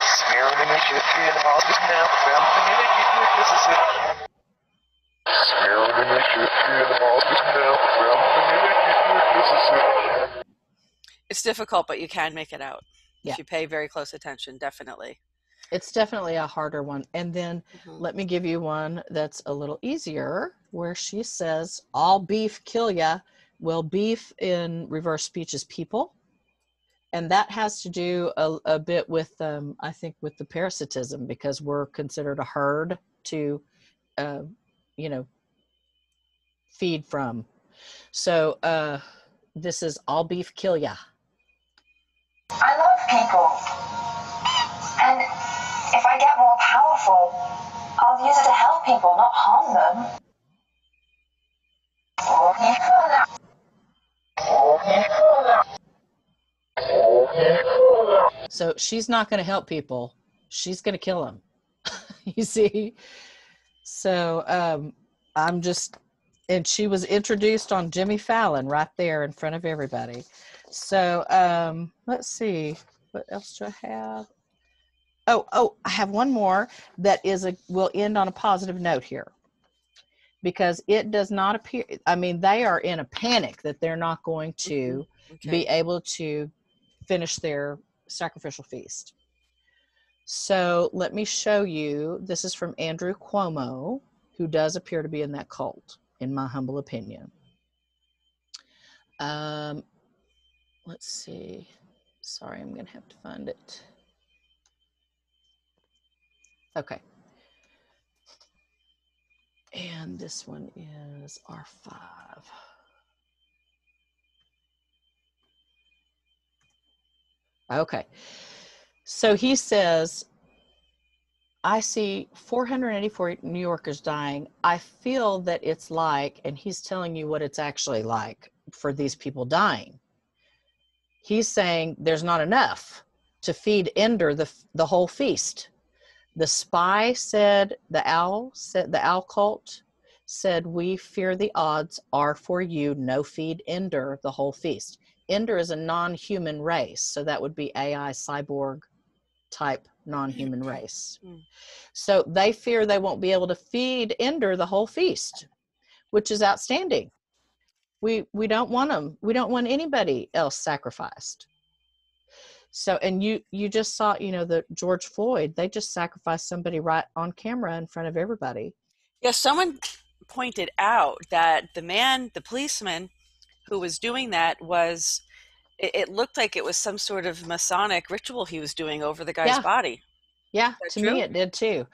Smearing the midget, be in the mob who's mapped them, the many procured. This is it. Smearing the midget, be in the mob who's mapped them, the many procured. This is it. It's difficult, but you can make it out. Yeah. If you pay very close attention, definitely. It's definitely a harder one. And then let me give you one that's a little easier, where she says, all beef kill ya. Well, beef in reverse speech is people. And that has to do a bit with, I think, with the parasitism, because we're considered a herd to, feed from. So this is all beef kill ya. I love people. And if I get more powerful, I'll use it to help people, not harm them. So she's not going to help people. She's going to kill them. You see? So and she was introduced on Jimmy Fallon right there in front of everybody. So let's see. What else do I have? Oh, I have one more that will end on a positive note here, because it does not appear, I mean, they are in a panic that they're not going to be able to finish their sacrificial feast. So let me show you. This is from Andrew Cuomo, who does appear to be in that cult, in my humble opinion. Let's see. Sorry, I'm going to have to find it. Okay. And this one is R5. Okay. So he says, I see 484 New Yorkers dying. I feel that it's like, and he's telling you what it's actually like for these people dying. He's saying there's not enough to feed Ender the whole feast. The spy said, the owl cult said, we fear the odds are for you, no feed Ender the whole feast. Ender is a non-human race, so that would be AI cyborg type non-human race. So they fear they won't be able to feed Ender the whole feast, which is outstanding. We don't want them. We don't want anybody else sacrificed. So, and you just saw, the George Floyd, they just sacrificed somebody right on camera in front of everybody. Yeah, someone pointed out that the policeman who was doing that it looked like it was some sort of Masonic ritual he was doing over the guy's body. Yeah, to me it did too.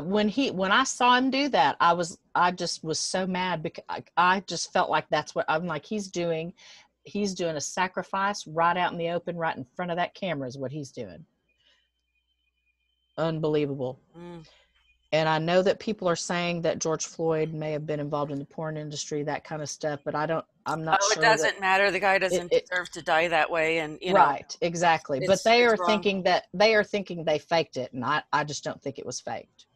When I saw him do that, I just was so mad, because I just felt like that's what I'm like. He's doing a sacrifice right out in the open, right in front of that camera is what he's doing. Unbelievable. And I know that people are saying that George Floyd may have been involved in the porn industry, that kind of stuff, but I'm not sure. It doesn't matter. The guy doesn't deserve to die that way. And right, exactly. But they are thinking they faked it, and I just don't think it was faked.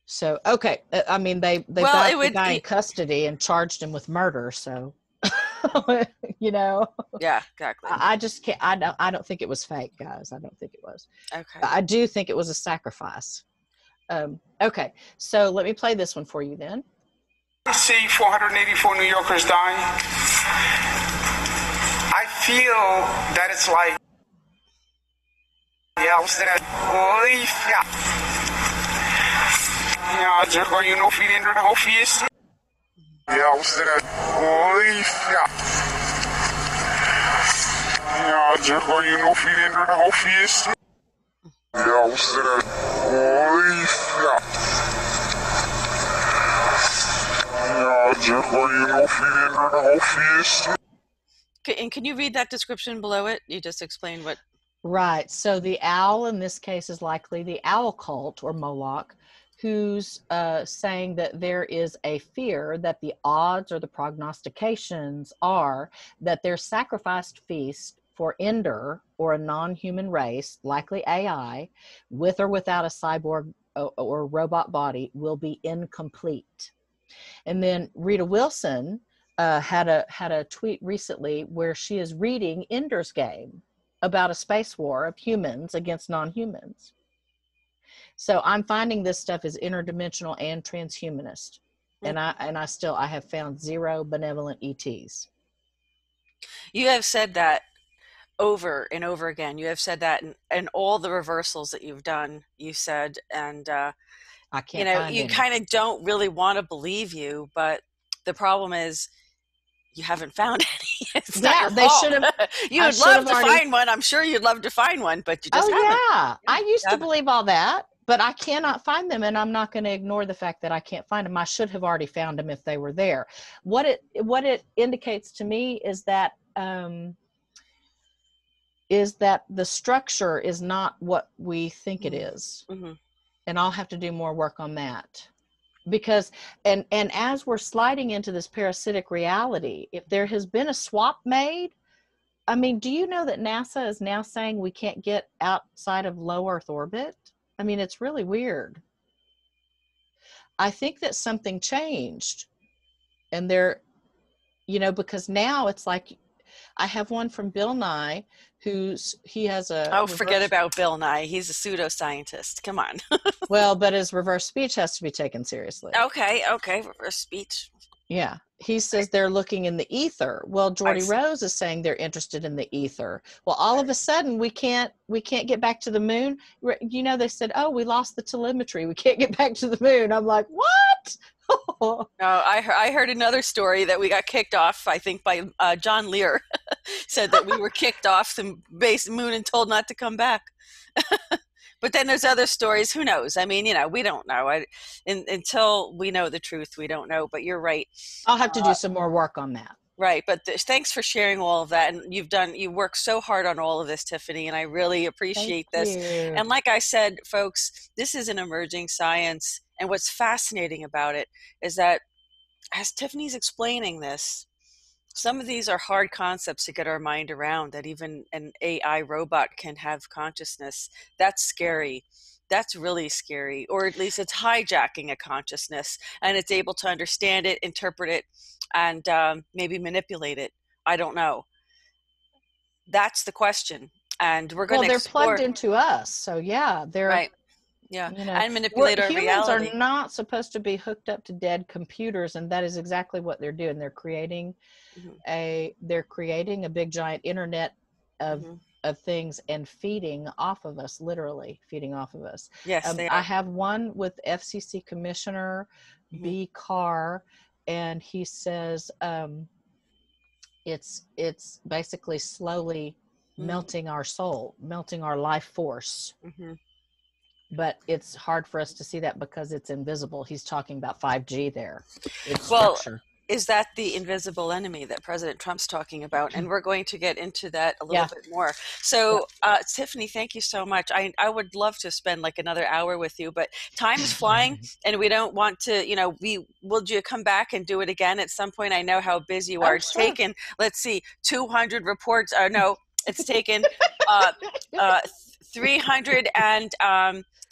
So, okay. I mean, they got the guy in custody and charged him with murder. So, Yeah, exactly. I just can't. I don't think it was fake, guys. I don't think it was. Okay. I do think it was a sacrifice. Okay. So let me play this one for you then. We see 484 New Yorkers dying. I feel that it's like, yeah, what's that? Ja, zeg maar, je nog weer in de hoofdjes. Ja, what's that? Ja. Ja, zeg maar, je nog weer in de hoofdjes. Ja, what's that? Ja. Ja, zeg maar, je nog weer in de hoofdjes. And can you read that description below it? You just explained what. Right. So the owl in this case is likely the owl cult or Moloch, who's saying that there is a fear that the odds or the prognostications are that their sacrificed feast for Ender or a non-human race, likely AI, with or without a cyborg or robot body, will be incomplete. And then Rita Wilson had a tweet recently where she is reading Ender's Game about a space war of humans against non-humans. So I'm finding this stuff is interdimensional and transhumanist, and I have found zero benevolent ETs. You have said that over and over again. You have said that in all the reversals that you've done. You said, and I can't. You know, find you any. kind of don't really want to believe you, but the problem is you haven't found any. It's not your they fault. should have. You would love to find one. I'm sure you'd love to find one, but you just haven't. Yeah, I used to believe all that, but I cannot find them, and I'm not going to ignore the fact that I can't find them. I should have already found them if they were there. What it indicates to me is that the structure is not what we think it is, and I'll have to do more work on that. Because and as we're sliding into this parasitic reality, if there has been a swap made, I mean, do you know that NASA is now saying we can't get outside of low Earth orbit? I mean, it's really weird. I think that something changed, and because now it's like, I have one from Bill Nye, he has a forget about Bill Nye. He's a pseudoscientist. Come on. Well, but his reverse speech has to be taken seriously. Okay, reverse speech. Yeah. He says they're looking in the ether. Well, Geordie Rose is saying they're interested in the ether. Well, all of a sudden we can't get back to the moon. You know, they said, oh, we lost the telemetry. We can't get back to the moon. I'm like, what? No, I heard another story that we got kicked off, I think, by John Lear. Said that we were kicked off the base moon and told not to come back. But then there's other stories. Who knows? I mean, we don't know. Until we know the truth, we don't know. But you're right. I'll have to do some more work on that. Right. But thanks for sharing all of that. And you worked so hard on all of this, Tiffany, and I really appreciate this. And like I said, folks, this is an emerging science. And what's fascinating about it is that as Tiffany's explaining this, some of these are hard concepts to get our mind around, that even an AI robot can have consciousness. That's scary. That's really scary. Or at least it's hijacking a consciousness, and it's able to understand it, interpret it, and maybe manipulate it. I don't know. That's the question. And we're going to explore. They're plugged into us. So yeah, they're right. Yeah, and manipulate our reality. Humans are not supposed to be hooked up to dead computers, and that is exactly what they're doing. They're creating a big giant internet of things and feeding off of us, literally feeding off of us. Yes, they are. I have one with FCC Commissioner B. Carr, and he says it's basically slowly melting our soul, melting our life force. But it's hard for us to see that because it's invisible. He's talking about 5G there. It's structure. Is that the invisible enemy that President Trump's talking about? And we're going to get into that a little bit more. So, Tiffany, thank you so much. I would love to spend like another hour with you, but time is flying, and we don't want to, will you come back and do it again at some point? I know how busy you are. It's taken, let's see, 200 reports. No, it's taken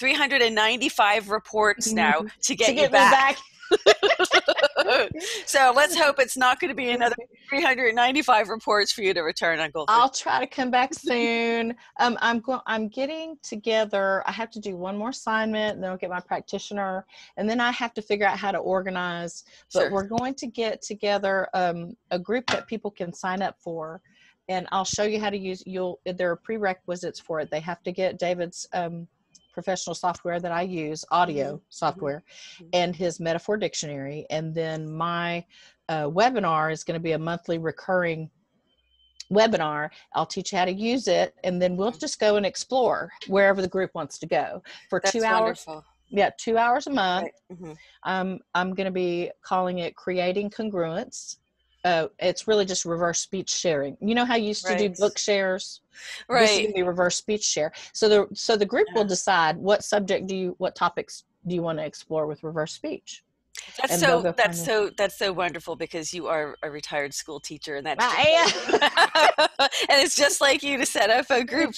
395 reports now to get you back. So let's hope it's not going to be another 395 reports for you to return on GoldFish. I'll try to come back soon. I'm getting together. I have to do one more assignment, and then I'll get my practitioner, and then I have to figure out how to organize. But we're going to get together a group that people can sign up for, and I'll show you how to use. There are prerequisites for it. They have to get David's professional software that I use, audio software, and his metaphor dictionary, and then my webinar is going to be a monthly recurring webinar. I'll teach you how to use it, and then we'll just go and explore wherever the group wants to go for That's 2 hours. wonderful. Yeah, 2 hours a month. Right. I'm going to be calling it Creating Congruence. It's really just reverse speech sharing. You know how you used to do book shares? Right. This is going to be reverse speech share. So the group will decide what topics do you want to explore with reverse speech. That's so wonderful, because you are a retired school teacher, and that's and it's just like you to set up a group.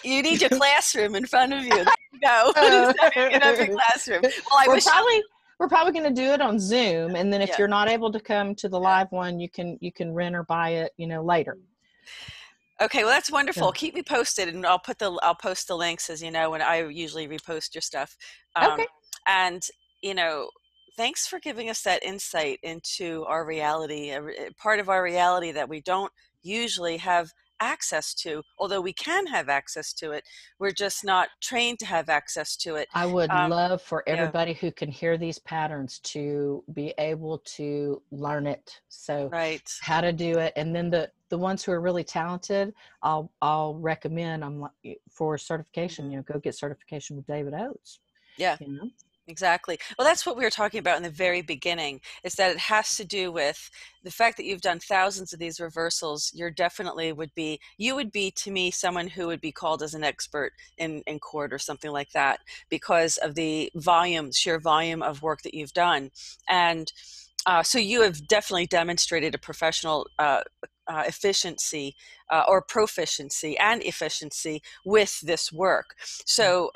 You need your classroom in front of you. There you go. Set up your classroom. Well, we're probably going to do it on Zoom, and then if you're not able to come to the live one, you can rent or buy it, later. Okay, well, that's wonderful. Keep me posted, and I'll post the links, as you know, when I usually repost your stuff. Okay. And, thanks for giving us that insight into our reality, part of our reality that we don't usually have access to, although we can have access to it. We're just not trained to have access to it. I would love for everybody who can hear these patterns to be able to learn it. So how to do it. And then the ones who are really talented, I'll recommend for certification, go get certification with David Oates. Yeah. Exactly. Well, that's what we were talking about in the very beginning, is that it has to do with the fact that you've done thousands of these reversals. You would be to me someone who would be called as an expert in court or something like that, because of the sheer volume of work that you've done. And so you have definitely demonstrated a professional efficiency or proficiency and efficiency with this work. So,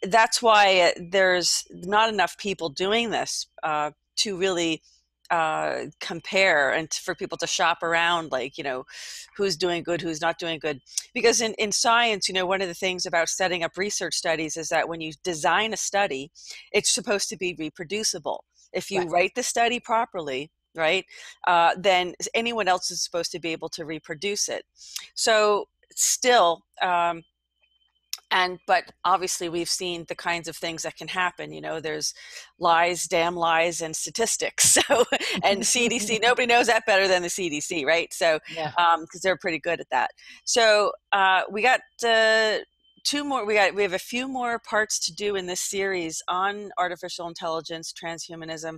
that's why there's not enough people doing this to really compare, and for people to shop around, who's doing good, who's not doing good. Because in science, one of the things about setting up research studies is that when you design a study, it's supposed to be reproducible. If you write the study properly, then anyone else is supposed to be able to reproduce it. So still, but obviously we've seen the kinds of things that can happen. There's lies, damn lies, and statistics. So, and CDC, nobody knows that better than the CDC, right? So, because they're pretty good at that. So we got two more. We have a few more parts to do in this series on artificial intelligence, transhumanism,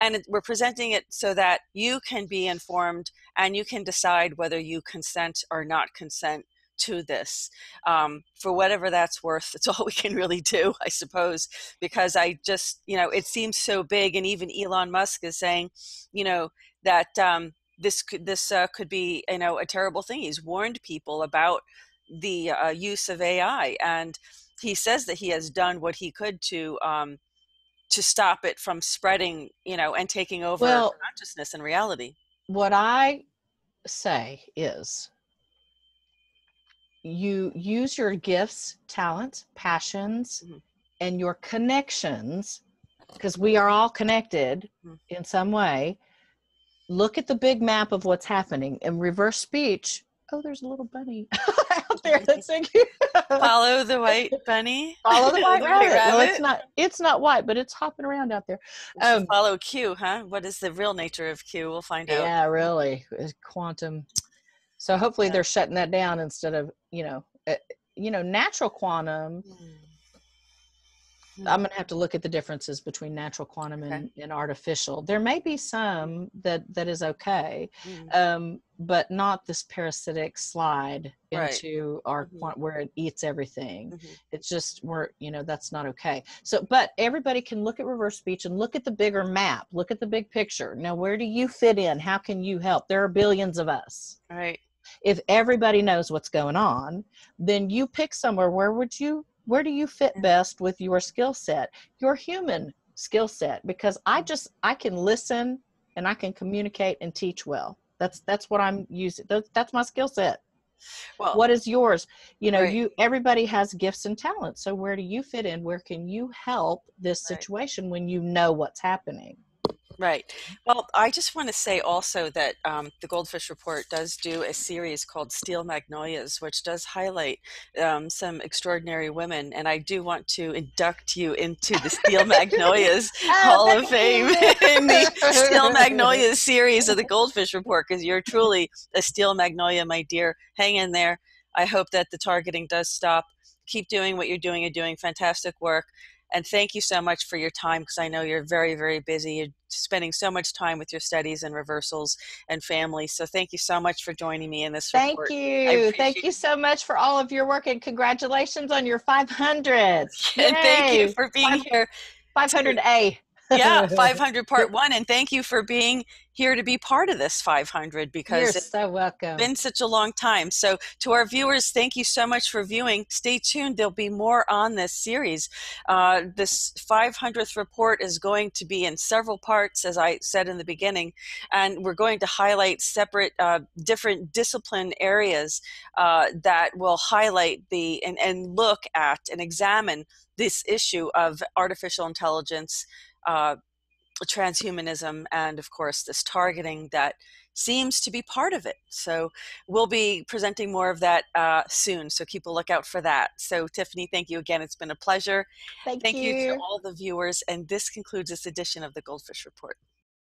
and we're presenting it so that you can be informed and you can decide whether you consent or not consent to this. For whatever that's worth, that's all we can really do, I suppose, because I just, it seems so big. And even Elon Musk is saying, that this could be, a terrible thing. He's warned people about the use of AI, and he says that he has done what he could to stop it from spreading, and taking over consciousness and reality. What I say is, you use your gifts, talents, passions, and your connections, because we are all connected in some way. Look at the big map of what's happening. In reverse speech, there's a little bunny out there that's saying, follow the white bunny. Follow the white rabbit. Well, it's not white, but it's hopping around out there. Follow Q, huh? What is the real nature of Q? We'll find out. Yeah, really. It's quantum. So hopefully they're shutting that down instead of, natural quantum. I'm going to have to look at the differences between natural quantum and artificial. There may be some that is okay, but not this parasitic slide into our where it eats everything. It's just, that's not okay. So, but everybody can look at reverse speech and look at the bigger map, look at the big picture. Now, where do you fit in? How can you help? There are billions of us. Right. If everybody knows what's going on, then you pick somewhere. Where do you fit best with your skill set, your human skill set? Because I can listen and I can communicate and teach well. That's what I'm using. That's my skill set. Well, what is yours? Everybody has gifts and talents. So where do you fit in? Where can you help this situation when you know what's happening? Right. Well, I just want to say also that the Goldfish Report does do a series called Steel Magnolias, which does highlight some extraordinary women. And I do want to induct you into the Steel Magnolias Hall of Fame in the Steel Magnolias series of the Goldfish Report, because you're truly a steel magnolia, my dear. Hang in there. I hope that the targeting does stop. Keep doing what you're doing. You're doing fantastic work. And thank you so much for your time, because I know you're very, very busy. You're spending so much time with your studies and reversals and family. So thank you so much for joining me in this report. Thank you. Thank you so much for all of your work, and congratulations on your 500s. And thank you for being here. 500A. Yeah, 500 part 1. And thank you for being here to be part of this 500, because you're it's so welcome. been such a long time. So to our viewers, thank you so much for viewing. Stay tuned. There'll be more on this series. This 500th report is going to be in several parts, as I said in the beginning, and we're going to highlight separate different discipline areas that will highlight and look at and examine this issue of artificial intelligence, transhumanism, and of course this targeting that seems to be part of it. So we'll be presenting more of that soon, so keep a lookout for that. So Tiffany, thank you again. It's been a pleasure. Thank you you to all the viewers, and this concludes this edition of the Goldfish Report.